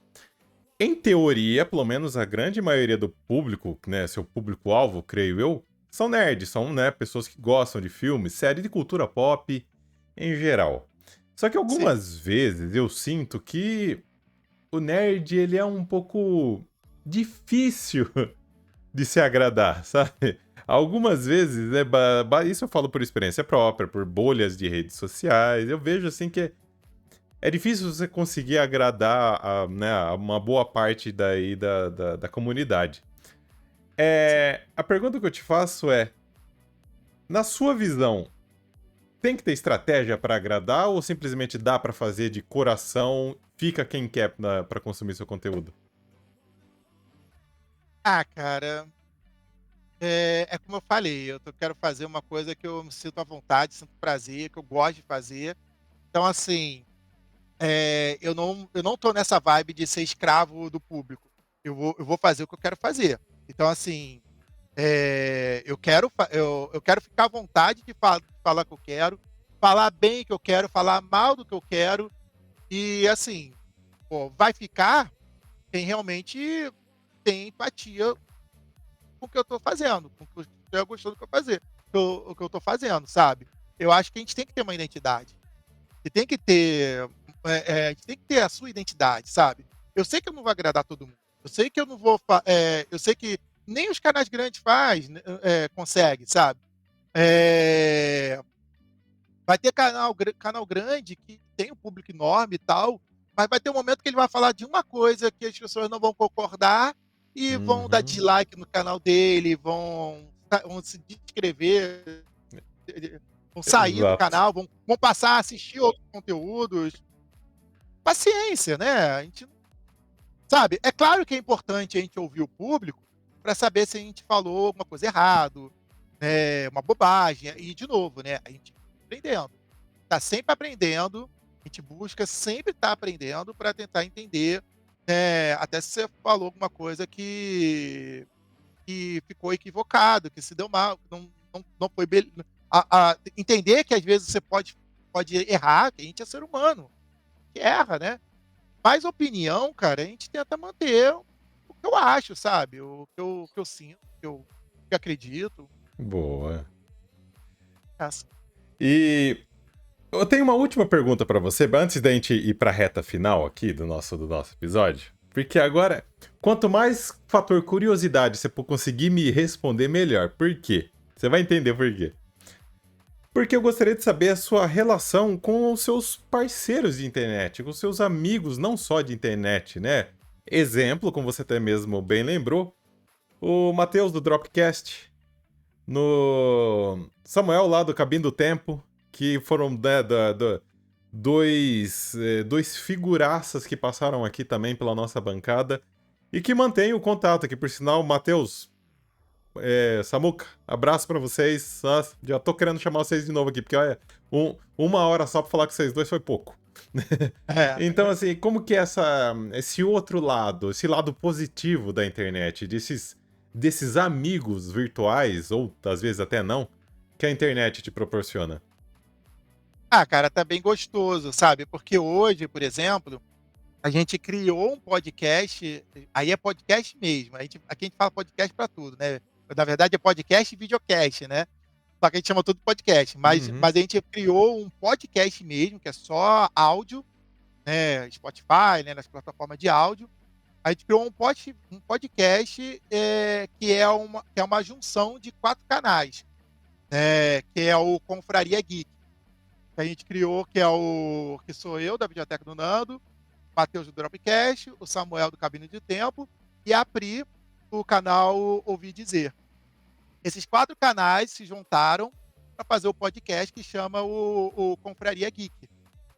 Em teoria, pelo menos a grande maioria do público, né, seu público-alvo, creio eu, são nerds, são, né, pessoas que gostam de filmes, séries de cultura pop em geral. Só que Sim. algumas vezes eu sinto que o nerd ele é um pouco difícil de se agradar, sabe? Algumas vezes, né, isso eu falo por experiência própria, por bolhas de redes sociais, eu vejo assim que é difícil você conseguir agradar né, a uma boa parte daí da comunidade. A pergunta que eu te faço é, na sua visão, tem que ter estratégia para agradar ou simplesmente dá para fazer de coração, fica quem quer para consumir seu conteúdo? Ah, cara, é como eu falei, eu quero fazer uma coisa que eu me sinto à vontade, sinto prazer, que eu gosto de fazer. Então, assim, eu não tô nessa vibe de ser escravo do público. Eu vou fazer o que eu quero fazer. Então, assim, eu quero ficar à vontade de falar o que eu quero, falar bem o que eu quero, falar mal do que eu quero. E, assim, pô, vai ficar quem realmente tem empatia com o que eu tô fazendo, com o que estiver gostando do que eu fazer, o que eu tô fazendo, sabe? Eu acho que a gente tem que ter uma identidade. Você tem que ter, a gente tem que ter a sua identidade, sabe? Eu sei que eu não vou agradar todo mundo. Eu sei que eu não vou, eu sei que nem os canais grandes né, consegue, sabe? É, vai ter canal grande que tem um público enorme e tal, mas vai ter um momento que ele vai falar de uma coisa que as pessoas não vão concordar e vão dar Uhum. dislike no canal dele, vão se descrever, vão sair do Exato. canal, vão passar a assistir outros conteúdos. Paciência, né? A gente, sabe? É claro que é importante a gente ouvir o público para saber se a gente falou alguma coisa errado, uma bobagem. E, de novo, né? A gente aprendendo. Tá sempre aprendendo, a gente busca sempre estar aprendendo para tentar entender, até se você falou alguma coisa que ficou equivocado, que se deu mal, que não foi entender que às vezes você pode errar, que a gente é ser humano, que erra, né. Mas opinião, cara, a gente tenta manter o que eu acho, sabe, o que eu sinto, o que eu acredito. Boa. Essa. E eu tenho uma última pergunta pra você, antes da gente ir pra reta final aqui do nosso episódio. Porque agora, quanto mais fator curiosidade você conseguir me responder, melhor. Por quê? Você vai entender por quê. Porque eu gostaria de saber a sua relação com os seus parceiros de internet, com os seus amigos, não só de internet, né? Exemplo, como você até mesmo bem lembrou, o Matheus do Dropcast, no Samuel lá do Cabinho do Tempo, que foram dois figuraças que passaram aqui também pela nossa bancada e que mantém o contato aqui. Por sinal, Matheus, Samuca, abraço pra vocês. Nossa, já tô querendo chamar vocês de novo aqui, porque olha, uma hora só pra falar com vocês dois foi pouco. É. Então, assim, como que é esse outro lado, esse lado positivo da internet, desses amigos virtuais, ou às vezes até não, que a internet te proporciona? Ah, cara, tá bem gostoso, sabe, porque hoje, por exemplo, a gente criou um podcast, aí é podcast mesmo, aqui a gente fala podcast pra tudo, né. Na verdade é podcast e videocast, né, só que a gente chama tudo de podcast, mas Uhum. mas a gente criou um podcast mesmo, que é só áudio, né, Spotify, né, nas plataformas de áudio. A gente criou um podcast, que é uma junção de 4 canais, que é o Confraria Geek, que a gente criou, que sou eu, da Videoteca do Nando, Matheus do Dropcast, o Samuel do Cabine de Tempo e a Pri, do canal Ouvi Dizer. Esses 4 canais se juntaram para fazer o podcast que chama o Confraria Geek,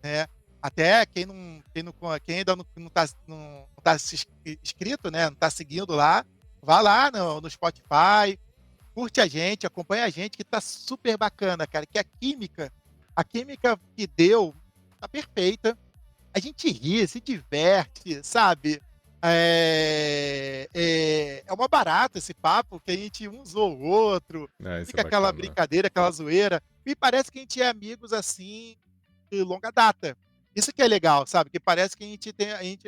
né. Até quem ainda não tá inscrito, né, não tá seguindo lá, vá lá no Spotify, curte a gente, acompanha a gente que tá super bacana, cara, que a química que deu tá perfeita. A gente ri, se diverte, sabe. É uma barata esse papo que a gente um zoa o outro, Ah, isso é fica aquela bacana. brincadeira, aquela zoeira, e parece que a gente é amigos, assim, de longa data. Isso que é legal, sabe, que parece que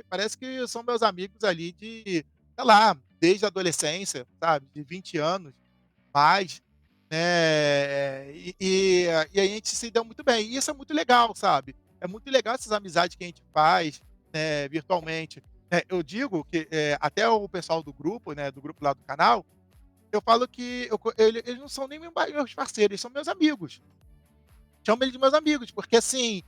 parece que são meus amigos ali de, sei lá, desde a adolescência, sabe, de 20 anos, mais. né, e a gente se deu muito bem. E isso é muito legal, sabe. É muito legal essas amizades que a gente faz, né, virtualmente. Eu digo que, até o pessoal do grupo, né, do grupo lá do canal, eu falo que eles não são nem meus parceiros, eles são meus amigos. Chamo eles de meus amigos, porque assim,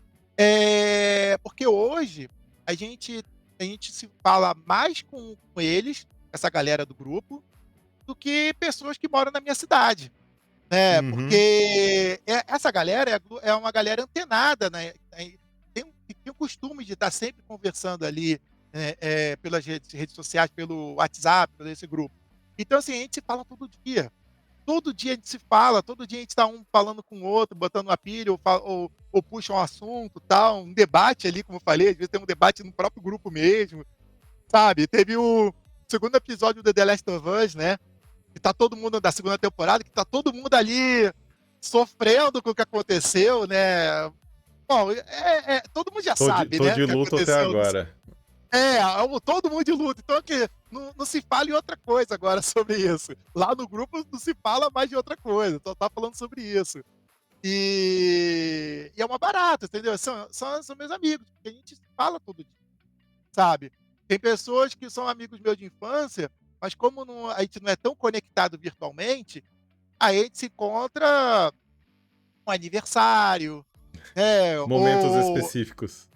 porque hoje a gente a gente se fala mais com eles, essa galera do grupo, do que pessoas que moram na minha cidade, né, Uhum. porque essa galera é uma galera antenada, né, tem o costume de estar sempre conversando ali, pelas redes sociais, pelo WhatsApp, por esse grupo. Então assim, a gente se fala todo dia. Todo dia a gente se fala, todo dia a gente tá um falando com o outro, botando uma pilha ou puxa um assunto, tal, um debate ali, como eu falei, às vezes tem um debate no próprio grupo mesmo, sabe. Teve o segundo episódio do The Last of Us, né, que tá todo mundo da segunda temporada, que tá todo mundo ali sofrendo com o que aconteceu, né. Bom, todo mundo já sabe, Tô né, o de que luto até aconteceu no agora. todo mundo de luto, então que não se fala em outra coisa agora sobre isso. Lá no grupo não se fala mais de outra coisa, só tá falando sobre isso. E é uma barata, entendeu? São meus amigos, porque a gente se fala todo dia, sabe. Tem pessoas que são amigos meus de infância, mas como a gente não é tão conectado virtualmente, aí a gente se encontra no aniversário, né, Momentos específicos.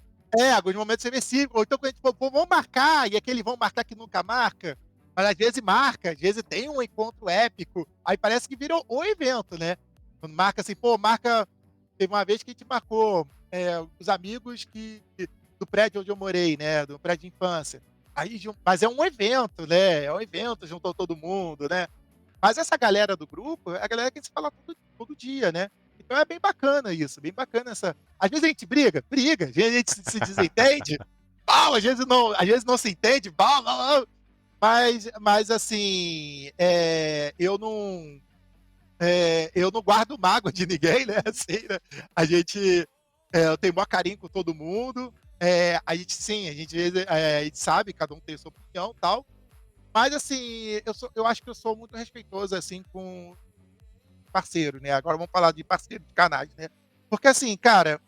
alguns momentos específicos, ou então quando a gente for: "Pô, vamos marcar", e aquele vão marcar que nunca marca, mas às vezes marca, às vezes tem um encontro épico, aí parece que virou o evento, né. Quando marca assim, pô, marca teve uma vez que a gente marcou, os amigos do prédio onde eu morei, né, do prédio de infância. Aí mas é um evento, né, é um evento, juntou todo mundo, né. Mas essa galera do grupo, é a galera que a gente se fala todo dia, né. Então é bem bacana isso, bem bacana essa às vezes a gente briga, às vezes a gente se desentende, pau, às vezes não se entende, pau, pau, pau, mas assim, eu não guardo mágoa de ninguém, né, assim, né. A gente, eu tenho o maior carinho com todo mundo, a gente sim, a gente a gente sabe, cada um tem a sua opinião, tal, mas assim, eu acho que eu sou muito respeitoso, assim, com parceiro, né, agora vamos falar de parceiro de canais, né. Porque assim, cara,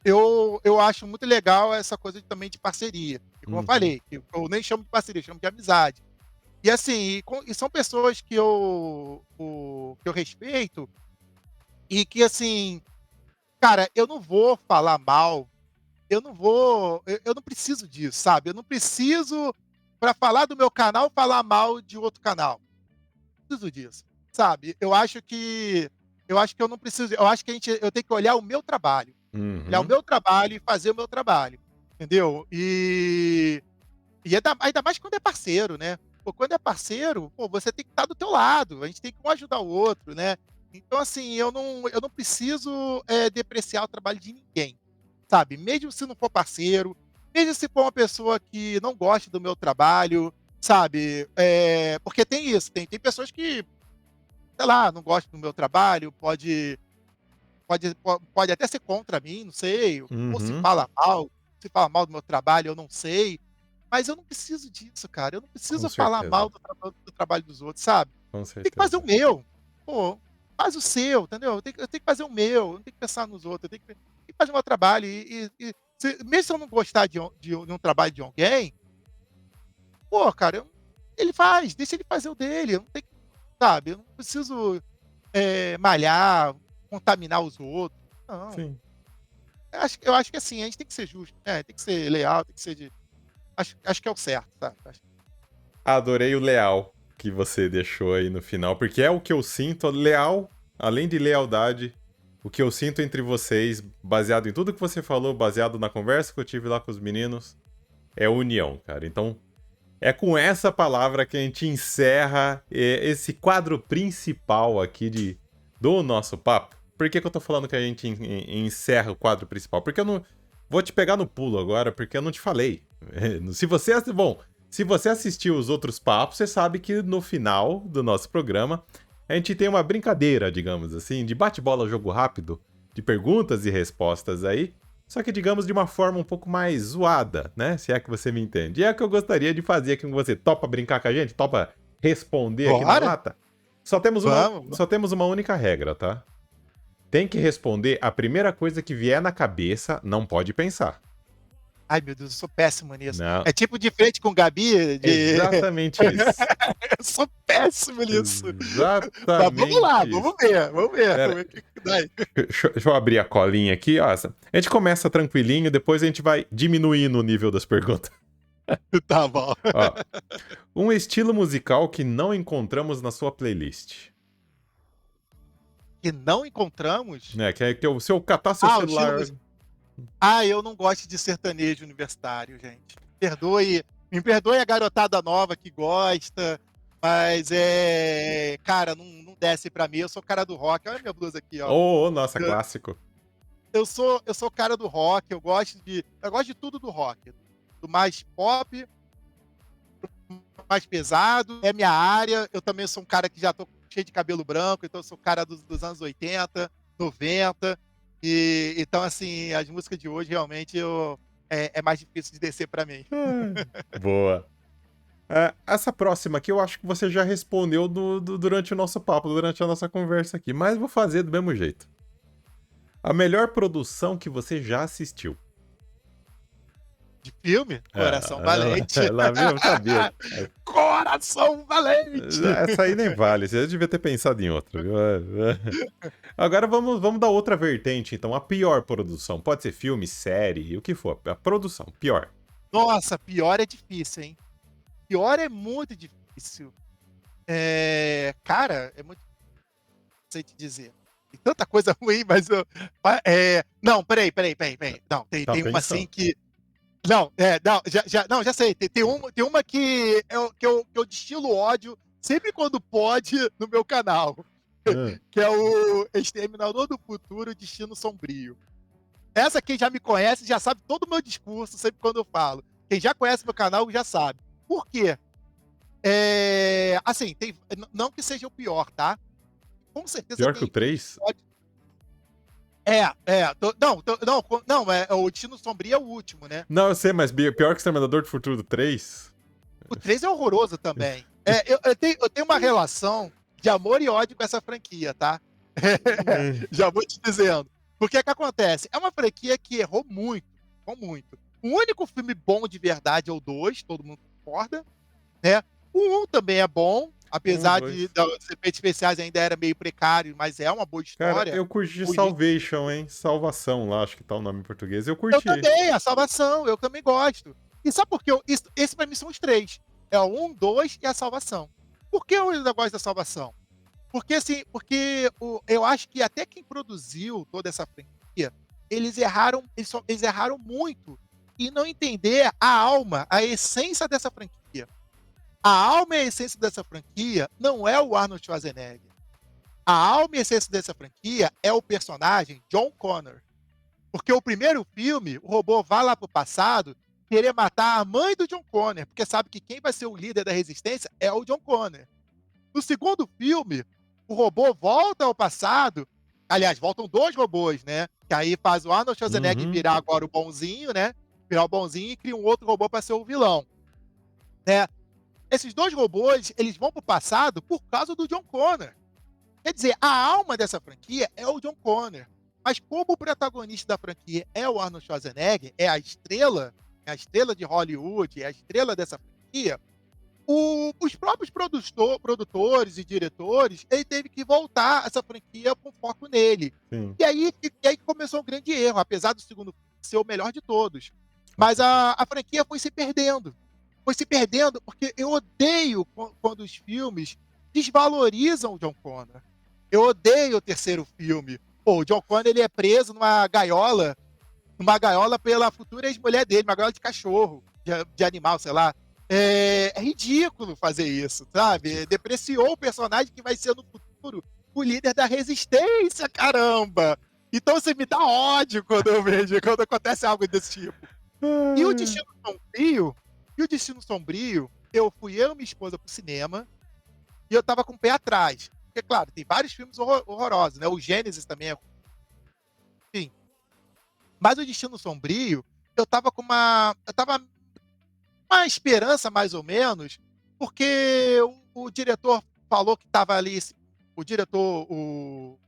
eu acho muito legal essa coisa também de parceria, e como eu Uhum. falei, eu nem chamo de parceria, eu chamo de amizade. E assim, e são pessoas que eu respeito e que assim, cara, eu não vou falar mal, eu não preciso disso, sabe. Eu não preciso, pra falar do meu canal, falar mal de outro canal. Não preciso disso, sabe. Eu acho que eu não preciso, eu acho que eu tenho que olhar o meu trabalho. Olhar o Uhum. meu trabalho e fazer o meu trabalho, entendeu. E ainda mais quando é parceiro, né. Pô, quando é parceiro, pô, você tem que estar do teu lado, a gente tem que um ajudar o outro, né. Então assim, eu não preciso, depreciar o trabalho de ninguém, sabe. Mesmo se não for parceiro, mesmo se for uma pessoa que não goste do meu trabalho, sabe. Porque tem isso, tem pessoas que, sei lá, não gostam do meu trabalho, pode até ser contra mim, não sei, ou Uhum. se fala mal do meu trabalho, eu não sei, mas eu não preciso disso, cara, eu não Com preciso falar mal certeza, do trabalho dos outros, sabe. com Tem que fazer o certeza. meu. Pô, faz o seu, entendeu. Eu tenho que fazer o meu, eu não tenho que pensar nos outros, eu tenho que fazer o meu trabalho mesmo se eu não gostar de um trabalho de alguém, pô, cara, ele faz, deixa ele fazer o dele, eu não tenho que, sabe, eu não preciso, malhar, contaminar os outros, não. Sim. Eu acho que assim, a gente tem que ser justo, né, tem que ser leal, tem que ser acho que é o certo, sabe. Adorei o leal que você deixou aí no final, porque é o que eu sinto, leal, além de lealdade, o que eu sinto entre vocês, baseado em tudo que você falou, baseado na conversa que eu tive lá com os meninos, é união, cara. Então, é com essa palavra que a gente encerra esse quadro principal aqui do nosso papo. Por que, que eu tô falando que a gente encerra o quadro principal? Porque eu não. Vou te pegar no pulo agora, porque eu não te falei. Se você. Bom, se você assistiu os outros papos, você sabe que no final do nosso programa a gente tem uma brincadeira, digamos assim, de bate-bola jogo rápido, de perguntas e respostas aí. Só que, digamos, de uma forma um pouco mais zoada, né? Se é que você me entende. E é o que eu gostaria de fazer aqui com você. Topa brincar com a gente? Topa responder aqui na Bora, lata? Vamos. Só temos uma única regra, tá? Tem que responder a primeira coisa que vier na cabeça, não pode pensar. Ai, meu Deus, eu sou péssimo nisso. Não. É tipo de frente com Gabi, Exatamente isso. eu sou péssimo nisso. Mas vamos Exatamente lá, isso. vamos ver Pera, o que dá aí. deixa eu abrir a colinha aqui, ó. A gente começa tranquilinho, depois a gente vai diminuindo o nível das perguntas. Tá bom. Ó, um estilo musical que não encontramos na sua playlist. Que não encontramos? Né? Se eu catar seu O celular. estilo eu não gosto de sertanejo universitário, gente. Me perdoe a garotada nova que gosta, mas cara, não desce pra mim. Eu sou cara do rock. Olha a minha blusa aqui, ó. Nossa, clássico. Eu sou cara do rock, eu gosto de tudo do rock. Do mais pop, mais pesado, é minha área. Eu também sou um cara que já tô cheio de cabelo branco, então eu sou cara dos anos 80, 90. Então, assim, as músicas de hoje realmente é mais difícil de descer pra mim. Boa. Essa próxima aqui eu acho que você já respondeu durante o nosso papo, durante a nossa conversa aqui, mas vou fazer do mesmo jeito. A melhor produção que você já assistiu? De filme? Coração Valente. Lá viu, eu sabia. Coração Valente! Essa aí nem vale, você devia ter pensado em outra, viu? Agora vamos dar outra vertente, então. A pior produção. Pode ser filme, série, o que for. A produção, pior. Nossa, pior é difícil, hein? Pior é muito difícil. Cara, é muito difícil, não sei te dizer. Tem tanta coisa ruim, mas eu. Não, peraí. Não, tem uma assim que. Não, já sei. Tem uma que eu destilo ódio sempre quando pode no meu canal. Que é o Exterminador do Futuro, Destino Sombrio. Essa, quem já me conhece, já sabe todo o meu discurso, sempre quando eu falo. Quem já conhece meu canal já sabe. Por quê? Assim, não que seja o pior, tá? Com certeza pior que o 3? Não, o Destino Sombrio é o último, né? Não, eu sei, mas pior que o Exterminador do Futuro do 3? O 3 é horroroso também. Eu tenho uma relação de amor e ódio com essa franquia, tá? Já vou te dizendo. Porque é que acontece? É uma franquia que errou muito. O único filme bom de verdade é o 2, todo mundo concorda, né? O 1 também é bom, apesar de os efeitos especiais ainda era meio precário, mas é uma boa história. Cara, eu curti Salvation, hein? Salvação lá, acho que tá o nome em português. Eu curti. Eu também, a Salvação, eu também gosto. E sabe por quê? Esse pra mim são os 3. É o 1, 2 e a Salvação. Por que eu ainda gosto da Salvação? Porque, assim, eu acho que até quem produziu toda essa franquia, eles erraram muito em não entender a alma, a essência dessa franquia. A alma e a essência dessa franquia não é o Arnold Schwarzenegger. A alma e a essência dessa franquia é o personagem John Connor. Porque o primeiro filme, o robô vai lá pro passado querer matar a mãe do John Connor, porque sabe que quem vai ser o líder da resistência é o John Connor. No segundo filme, o robô volta ao passado. Aliás, voltam 2 robôs, né? Que aí faz o Arnold Schwarzenegger virar agora o bonzinho, né? Virar o bonzinho e cria um outro robô para ser o vilão, né? Esses 2 robôs, eles vão pro passado por causa do John Connor. Quer dizer, a alma dessa franquia é o John Connor. Mas como o protagonista da franquia é o Arnold Schwarzenegger, é a estrela de Hollywood, é a estrela dessa franquia, os próprios produtores e diretores, ele teve que voltar essa franquia com foco nele. Sim. E aí começou um grande erro, apesar do segundo ser o melhor de todos. Mas a franquia foi se perdendo. Porque eu odeio quando os filmes desvalorizam o John Connor. Eu odeio o terceiro filme. Pô, o John Connor, ele é preso numa gaiola pela futura ex-mulher dele, uma gaiola de cachorro, de animal, sei lá. É ridículo fazer isso, sabe? Depreciou o personagem que vai ser no futuro o líder da resistência, caramba! Então você me dá ódio quando acontece algo desse tipo. E o Destino Sombrio, eu e minha esposa pro cinema e eu tava com o pé atrás. Porque, claro, tem vários filmes horrorosos, né? O Gênesis também é. Enfim. Mas o Destino Sombrio, eu tava com uma esperança, mais ou menos, porque o diretor falou que tava ali o diretor, eu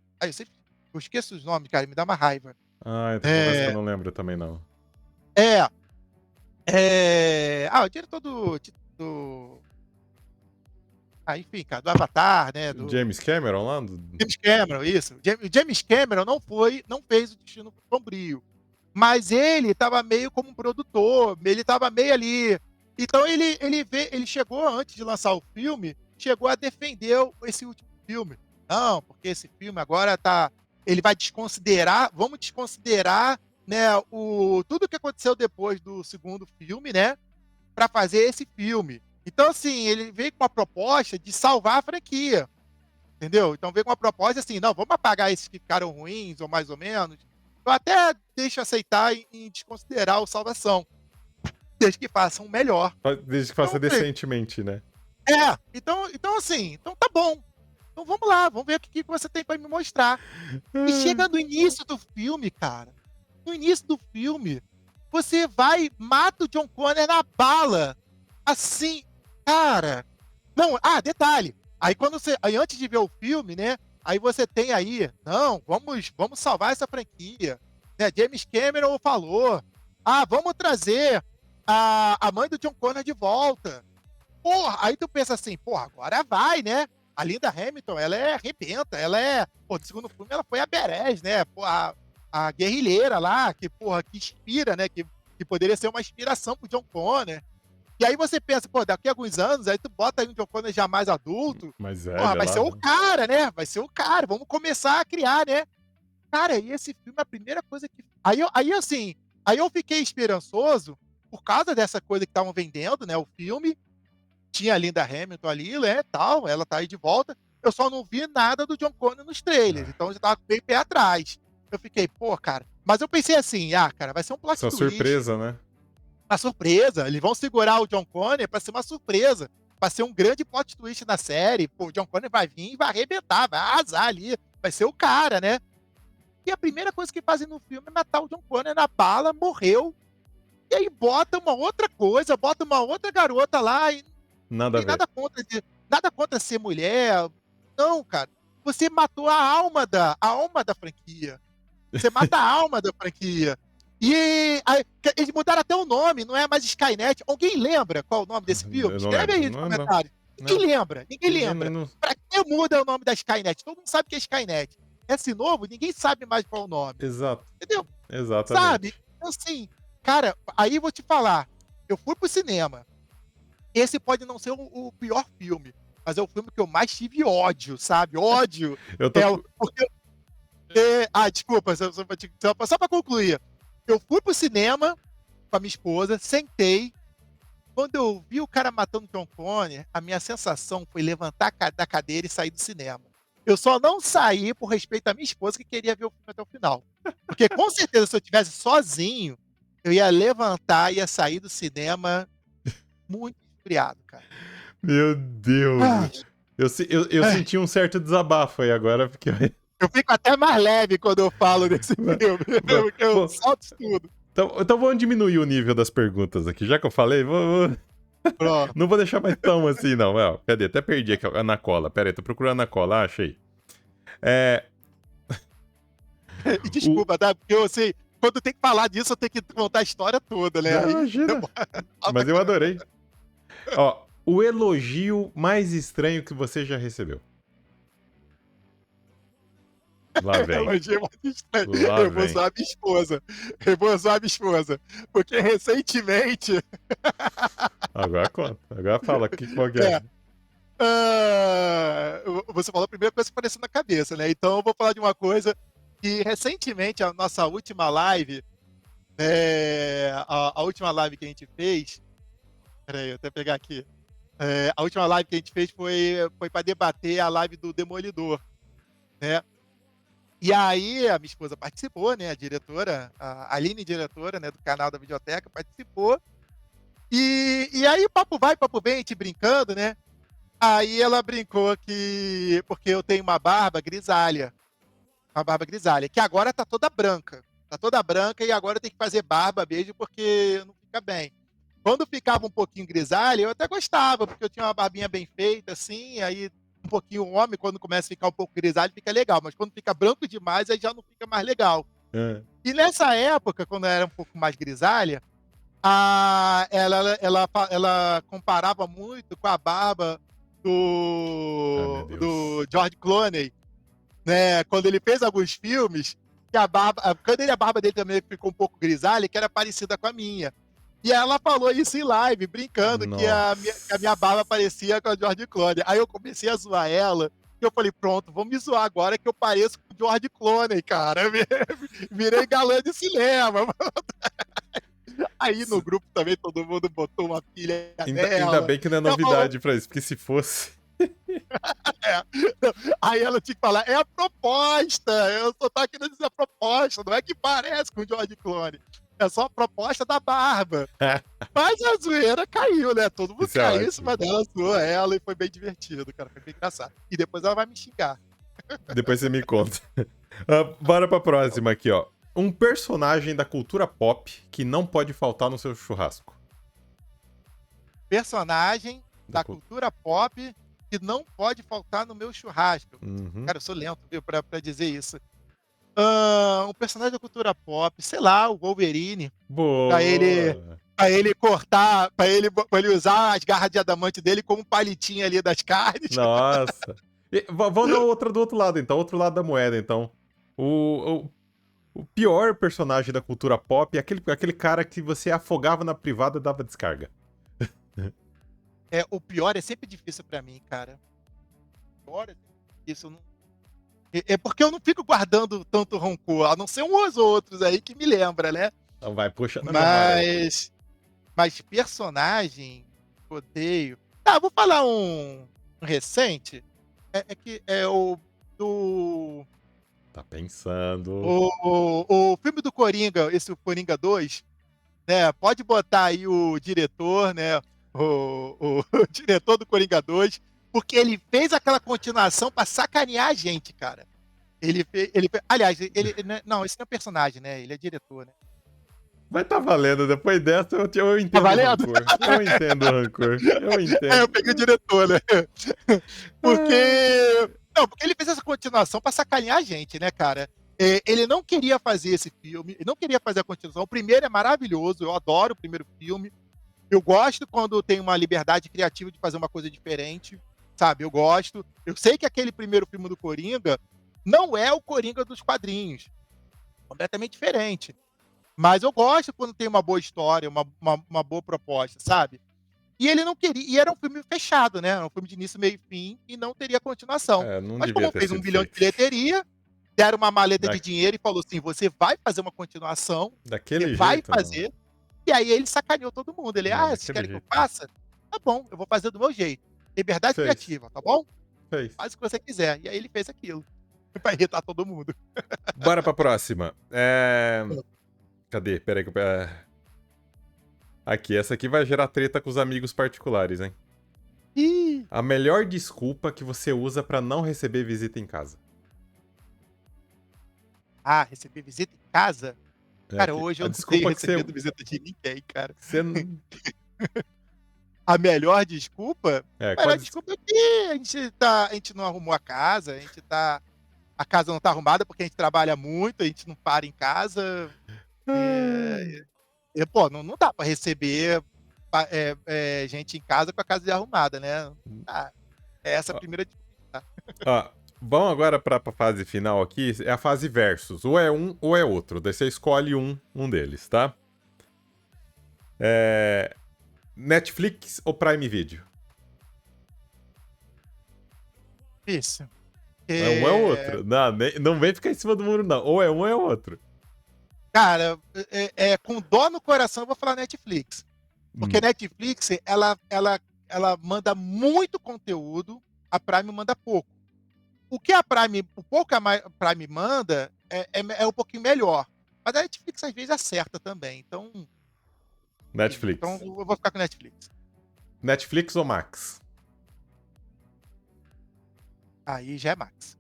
esqueço os nomes, cara, me dá uma raiva. Ah, então confesso que eu É, não lembro também não. é, o diretor do enfim, cara, do Avatar, né, do James Cameron lá? James Cameron, isso. James Cameron não fez o Destino Sombrio, mas ele estava meio como um produtor, ele estava meio ali. Então ele chegou antes de lançar o filme, chegou a defender esse último filme. Não, porque esse filme agora ele vai desconsiderar, vamos desconsiderar, né, tudo que aconteceu depois do segundo filme, né, para fazer esse filme. Então assim, ele veio com uma proposta de salvar a franquia. Entendeu? Então veio com uma proposta assim, não, vamos apagar esses que ficaram ruins, ou mais ou menos. Eu até deixo aceitar em desconsiderar o Salvação, desde que façam melhor. Desde que Então faça eu falei, decentemente, né? então assim, então tá bom. Então vamos lá, vamos ver o que você tem pra me mostrar. E chega no início do filme, cara. No início do filme, você vai, mata o John Connor na bala. Assim, cara. Não, detalhe. Aí antes de ver o filme, né? Aí você tem aí, não, vamos salvar essa franquia. Né? James Cameron falou, vamos trazer a mãe do John Connor de volta. Porra, aí tu pensa assim, porra, agora vai, né? A Linda Hamilton, ela arrebenta, no segundo filme ela foi a Badass, né? Porra, a guerrilheira lá, que, porra, que inspira, né? Que poderia ser uma inspiração pro John Connor. E aí você pensa, pô, daqui a alguns anos, aí tu bota aí um John Connor já mais adulto, Mais porra, velha vai lá, ser o né? cara, né? Vai ser o cara, vamos começar a criar, né? Cara, e esse filme, a primeira coisa que. Aí eu fiquei esperançoso por causa dessa coisa que estavam vendendo, né? O filme. Tinha a Linda Hamilton ali, né? Tal, ela tá aí de volta. Eu só não vi nada do John Connor nos trailers, então eu já tava bem pé atrás. Eu fiquei, pô, cara. Mas eu pensei assim, cara, vai ser um Isso é plot uma twist, surpresa, né? uma surpresa. Eles vão segurar o John Connor pra ser uma surpresa, pra ser um grande plot twist na série. Pô, o John Connor vai vir e vai arrebentar, vai arrasar ali, vai ser o cara, né? E a primeira coisa que fazem no filme é matar o John Connor na bala, morreu. E aí bota uma outra coisa, bota uma outra garota lá e não Nada a tem ver. nada contra ser mulher. Não, cara. Você matou a alma da franquia. Você mata a alma da franquia. E aí, eles mudaram até o nome, não é mais Skynet. Alguém lembra qual é o nome desse filme? Eu não Escreve lembro. aí nos Não, não. comentários. Não. Ninguém lembra, ninguém lembra. Não. Pra que muda o nome da Skynet? Todo mundo sabe que é Skynet. Esse novo, ninguém sabe mais qual é o nome. Exato. Entendeu? Sabe? Exatamente. Então, assim, cara, aí eu vou te falar. Eu fui pro cinema. Esse pode não ser o pior filme, mas é o filme que eu mais tive ódio, sabe? Ódio. Eu tô. Porque, desculpa, só pra concluir. Eu fui pro cinema com a minha esposa, sentei. Quando eu vi o cara matando o John Connor, a minha sensação foi levantar da cadeira e sair do cinema. Eu só não saí por respeito à minha esposa, que queria ver o filme até o final. Porque com certeza, se eu estivesse sozinho, eu ia levantar e ia sair do cinema muito esfriado, cara. Meu Deus. Eu senti um certo desabafo aí agora, porque. Eu fico até mais leve quando eu falo desse filme. Porque eu solto tudo. Então vamos diminuir o nível das perguntas aqui. Já que eu falei, não vou deixar mais tão assim, não. Cadê? Até perdi aqui a Ana Cola. Pera aí, tô procurando a Ana Cola. achei. Desculpa, tá? Porque eu sei, quando tem que falar disso, eu tenho que contar a história toda, né? Não, imagina. Mas eu adorei. Ó, o elogio mais estranho que você já recebeu. Lá vem. Elogio mais estranho. Lá Eu vou vem. zoar minha esposa. Eu vou zoar minha esposa. Porque recentemente. Agora conta. Agora fala qual que é. Você falou a primeira coisa que apareceu na cabeça, né? Então eu vou falar de uma coisa que recentemente, a nossa última live, a última live que a gente fez. Peraí, eu até pegar aqui. A última live que a gente fez foi para debater a live do Demolidor, né? E aí a minha esposa participou, né? A diretora, a Aline, diretora, né, do canal da Videoteca, participou. E aí papo vai, papo vem, a gente brincando, né? Aí ela brincou que porque eu tenho uma barba grisalha, que agora tá toda branca. Tá toda branca e agora tem que fazer barba mesmo porque não fica bem. Quando ficava um pouquinho grisalha, eu até gostava, porque eu tinha uma barbinha bem feita, assim, aí um pouquinho homem, quando começa a ficar um pouco grisalho, fica legal, mas quando fica branco demais, aí já não fica mais legal. Hã. E nessa época, quando eu era um pouco mais grisalha, ela comparava muito com a barba Ai, meu Deus. do George Clooney, né, quando ele fez alguns filmes, que a barba dele também ficou um pouco grisalha, que era parecida com a minha. E ela falou isso em live, brincando que a minha Nossa. barba parecia com a George Clooney. Aí eu comecei a zoar ela, e eu falei: "Pronto, vamos me zoar agora que eu pareço com o George Clooney, cara". Virei galã de cinema. Aí no S grupo também todo mundo botou uma pilha ainda nela. bem que não é Ela falou novidade pra isso, porque se fosse é. Aí ela tinha que falar: "É a proposta, eu só tô querendo dizer a proposta, não é que parece com o George Clooney, é só a proposta da barba". Mas a zoeira caiu, né, todo mundo Isso é caiu em cima ótimo. dela, zoou ela e foi bem divertido, cara, foi bem engraçado. E depois ela vai me xingar. Depois você me conta. Bora pra próxima aqui, ó. Um personagem da cultura pop que não pode faltar no seu churrasco. Personagem Da da cul cultura pop que não pode faltar no meu churrasco. Uhum. Cara, eu sou lento, viu, pra dizer isso. Um personagem da cultura pop, sei lá, o Wolverine, pra ele Boa! pra ele cortar, pra ele usar as garras de adamante dele como um palitinho ali das carnes. Nossa. Vamos na outra do outro lado, então. Outro lado da moeda, então. O, o pior personagem da cultura pop é aquele cara que você afogava na privada e dava descarga. O pior é sempre difícil pra mim, cara. O pior é sempre difícil, eu não é porque eu não fico guardando tanto rancor, a não ser uns ou outros aí que me lembra, né. Então vai, puxa na memória aí. Mas personagem, odeio. Vou falar um recente, que é o do Tá pensando. o filme do Coringa, esse o Coringa 2, né, pode botar aí o diretor, né, o diretor do Coringa 2, porque ele fez aquela continuação pra sacanear a gente, cara. Aliás, ele né, não, esse não é personagem, né, ele é diretor, né. Mas tá valendo, depois dessa eu Tá entendo o valendo? rancor. Eu entendo o rancor. Eu Eu entendo. peguei o diretor, né. Ah, Porque ele fez essa continuação pra sacanear a gente, né, cara. Ele não queria fazer esse filme, ele não queria fazer a continuação. O primeiro é maravilhoso, eu adoro o primeiro filme. Eu gosto quando tem uma liberdade criativa de fazer uma coisa diferente, sabe, eu gosto. Eu sei que aquele primeiro filme do Coringa não é o Coringa dos quadrinhos, completamente diferente. Mas eu gosto quando tem uma boa história, uma boa proposta, sabe. E ele não queria e era um filme fechado, né, era um filme de início, meio e fim e não teria continuação. é, não Mas devia como ter fez um sido bilhão de feito. bilheteria, deram uma maleta Da, de dinheiro e falou assim: "Você vai fazer uma continuação, você daquele vai jeito, não. fazer". E aí ele sacaneou todo mundo, ele: Não, "Vocês daquele querem que eu jeito. Não. faça? Tá bom, eu vou fazer do meu jeito. Liberdade Fez. criativa, tá bom? Fez. Faz o que você quiser". E aí ele fez aquilo, pra irritar todo mundo. Bora pra próxima. Cadê? Pera aí que eu. Aqui, essa aqui vai gerar treta com os amigos particulares, hein? Ih, A melhor desculpa que você usa pra não receber visita em casa. receber visita em casa? É, Cara, hoje a eu não tenho desculpa que você. recebido visita de ninguém, cara. Que você não- A melhor desculpa? É, A melhor qual. desculpa é que a gente não arrumou a casa, a casa não tá arrumada, porque a gente trabalha muito, a gente não para em casa, Ai. eh, pô, não dá pra receber gente em casa com a casa desarrumada, né. Ah, é essa a Ó, primeira desculpa. ó, vamos agora pra fase final aqui. É a fase versus. Ou é um ou é outro. Daí você escolhe um deles, tá? É, Netflix ou Prime Video? Isso. É um é o Eh, outro. Não, não vem ficar em cima do muro, não. Ou é um ou é o outro. cara, com dó no coração eu vou falar Netflix, porque Hum. Netflix ela manda muito conteúdo, a Prime manda pouco. O pouco que Prime manda é um pouquinho melhor, mas a Netflix às vezes acerta também, então Netflix. eu vou ficar com Netflix. Netflix ou Max? Aí já é Max.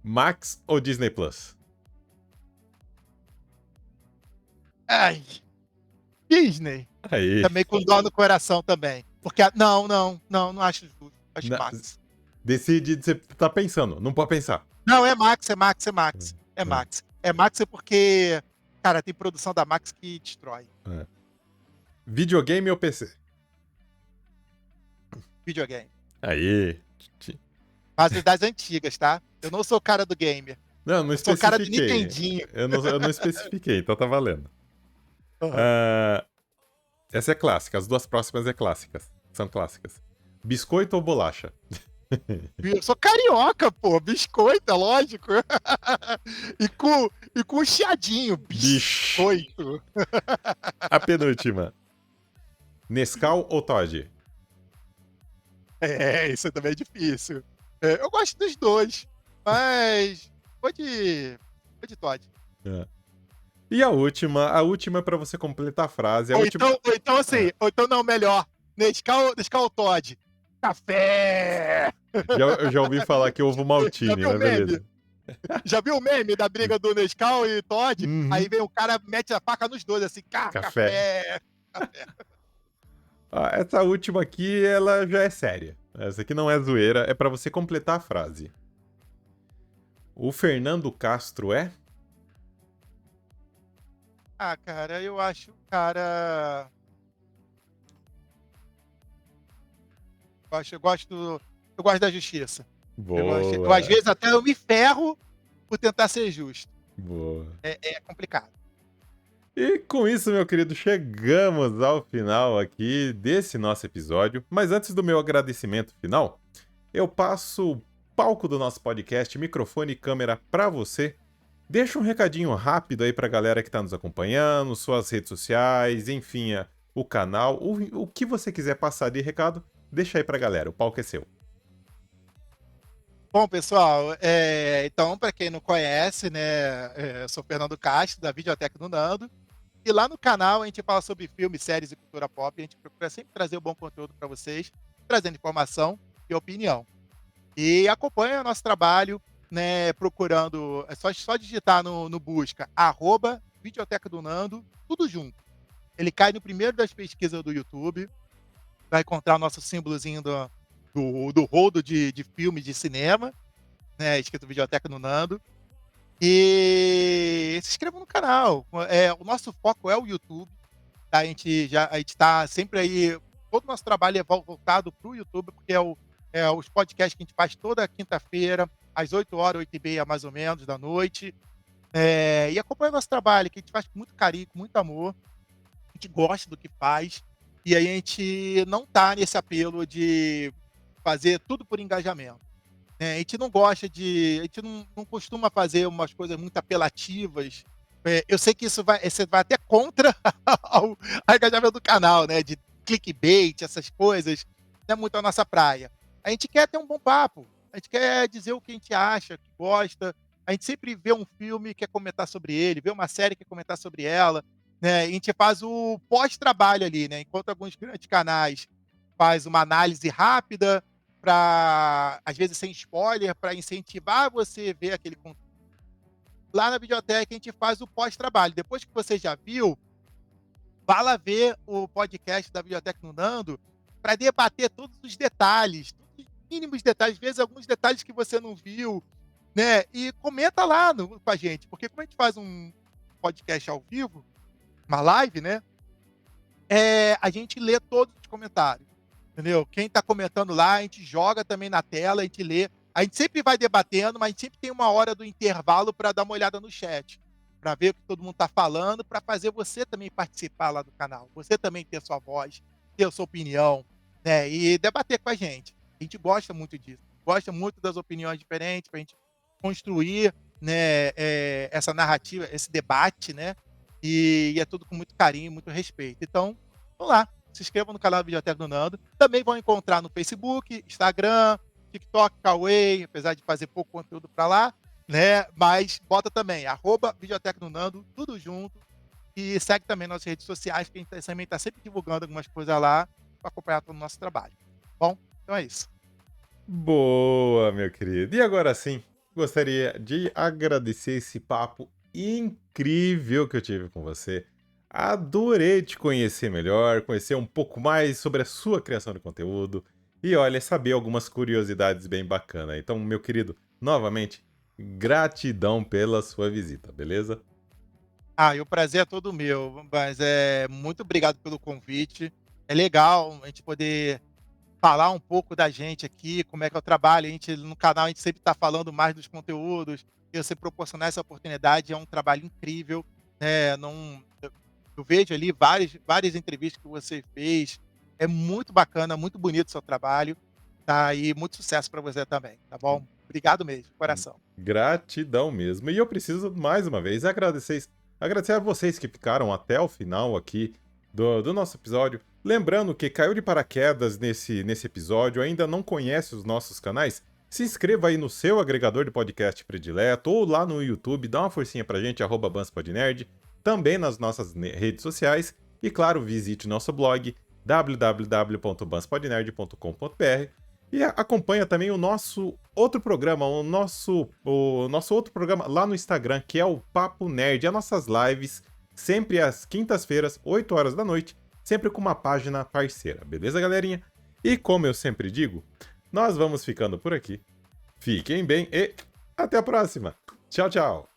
Max ou Disney Plus? Ai, Disney, Aí. também com dó no coração também, porque não acho justo, acho Na- Max. Decide, você tá pensando, não pode pensar. Não, é Max, é Max, é Max. É É, Max. É Max é porque, cara, tem produção da Max que destrói é. Videogame ou PC? videogame. Aí. Mas das antigas, tá? Eu não sou o cara do gamer. Não, não Eu sou o cara do especifiquei. Nintendinho. Eu não especifiquei, então tá valendo. Aham. Ah, essa é clássica, as duas próximas é clássicas. São clássicas. Biscoito ou bolacha? Eu sou carioca, pô. Biscoito, é lógico. E com um chiadinho. Bicho. Biscoito. A penúltima. Nescau ou Todd? É, isso também é difícil. É, eu gosto dos dois, mas vou de Todd. É. E a última é pra você completar a frase. A Ou última. então, ou então assim, É. ou então não, melhor. Nescau ou Todd? Café! Eu já ouvi falar que ovo Já maltine, viu o mas meme? beleza. Já viu o meme da briga do Nescau e Todd? Aí Uhum. vem o cara, mete a faca nos dois, assim, Café. café. Ah, essa última aqui, ela já é séria. Essa aqui não é zoeira, é pra você completar a frase. O Fernando Castro é? Ah, cara, eu acho o cara. Eu gosto da justiça. Às Boa, vezes até eu me ferro por tentar ser justo. boa. É complicado. E com isso, meu querido, chegamos ao final aqui desse nosso episódio. Mas antes do meu agradecimento final, eu passo o palco do nosso podcast, microfone e câmera para você. Deixa um recadinho rápido aí pra galera que tá nos acompanhando, suas redes sociais, enfim, o canal, o que você quiser passar de recado, deixa aí pra galera, o palco é seu. Bom, pessoal, então, para quem não conhece, né, eu sou Fernando Castro, da Videoteca do Nando. E lá no canal a gente fala sobre filmes, séries e cultura pop. A gente procura sempre trazer um bom conteúdo para vocês, trazendo informação e opinião. E acompanha o nosso trabalho, né, procurando. É só digitar no busca, Videoteca do Nando, tudo junto. Ele cai no primeiro das pesquisas do YouTube. Vai encontrar o nosso símbolozinho do rodo de filme de cinema, né, escrito Videoteca do Nando. E se inscreva no canal. O nosso foco é o YouTube. Tá? A gente tá sempre aí. Todo o nosso trabalho é voltado para o YouTube, porque os podcasts que a gente faz toda quinta-feira, às 8 horas, 8h30 mais ou menos da noite. E acompanha o nosso trabalho, que a gente faz com muito carinho, com muito amor. A gente gosta do que faz. E aí a gente não tá nesse apelo de fazer tudo por engajamento. A gente não gosta de. A gente não costuma fazer umas coisas muito apelativas. Eu sei que você vai até contra ao engajamento do canal, né? De clickbait, essas coisas. Não é muito a nossa praia. A gente quer ter um bom papo. A gente quer dizer o que a gente acha, que gosta. A gente sempre vê um filme e quer comentar sobre ele, vê uma série e quer comentar sobre ela. Né? A gente faz o pós-trabalho ali, né? Enquanto alguns grandes canais faz uma análise rápida, para, às vezes sem spoiler, para incentivar você a ver aquele conteúdo. Lá na Videoteca a gente faz o pós-trabalho. Depois que você já viu, vá lá ver o podcast da Videoteca no Nando para debater todos os detalhes, todos os mínimos detalhes, às vezes alguns detalhes que você não viu, né? E comenta lá com a gente, porque como a gente faz um podcast ao vivo, uma live, né? A gente lê todos os comentários. Entendeu? Quem está comentando lá, a gente joga também na tela, a gente lê. A gente sempre vai debatendo, mas a gente sempre tem uma hora do intervalo para dar uma olhada no chat, para ver o que todo mundo está falando, para fazer você também participar lá do canal, você também ter sua voz, ter a sua opinião, né? E debater com a gente. A gente gosta muito disso, gosta muito das opiniões diferentes, para a gente construir, né, essa narrativa, esse debate, né? E é tudo com muito carinho, muito respeito. Então, vamos lá. Se inscrevam no canal da Videoteca do Nando. Também vão encontrar no Facebook, Instagram, TikTok, Kawaii, apesar de fazer pouco conteúdo para lá, né? Mas bota também, Videoteca do Nando, tudo junto. E segue também nossas redes sociais, que a gente também está sempre divulgando algumas coisas lá para acompanhar todo o nosso trabalho. Bom, então é isso. Boa, meu querido. E agora sim, gostaria de agradecer esse papo incrível que eu tive com você. Adorei te conhecer melhor, conhecer um pouco mais sobre a sua criação de conteúdo. e olha, saber algumas curiosidades bem bacanas. Então, meu querido, novamente, gratidão pela sua visita, beleza? Ah, e o prazer é todo meu, mas, muito obrigado pelo convite. É legal a gente poder falar um pouco da gente aqui, como é que é o trabalho. A gente no canal, a gente sempre está falando mais dos conteúdos, e você proporcionar essa oportunidade é um trabalho incrível, né, não eu vejo ali várias entrevistas que você fez, é muito bacana, muito bonito o seu trabalho, tá, e muito sucesso para você também, tá bom? Obrigado mesmo, de coração. Gratidão mesmo. E eu preciso, mais uma vez, agradecer a vocês que ficaram até o final aqui do nosso episódio. Lembrando que caiu de paraquedas nesse episódio, ainda não conhece os nossos canais, se inscreva aí no seu agregador de podcast predileto ou lá no YouTube, dá uma forcinha pra gente, @banspodnerd, também nas nossas redes sociais e, claro, visite nosso blog www.banspodnerd.com.br e acompanha também o nosso outro programa, o nosso outro programa lá no Instagram, que é o Papo Nerd, as nossas lives, sempre às quintas-feiras, 8 horas da noite, sempre com uma página parceira, beleza, galerinha? E como eu sempre digo, nós vamos ficando por aqui. Fiquem bem e até a próxima. Tchau, tchau.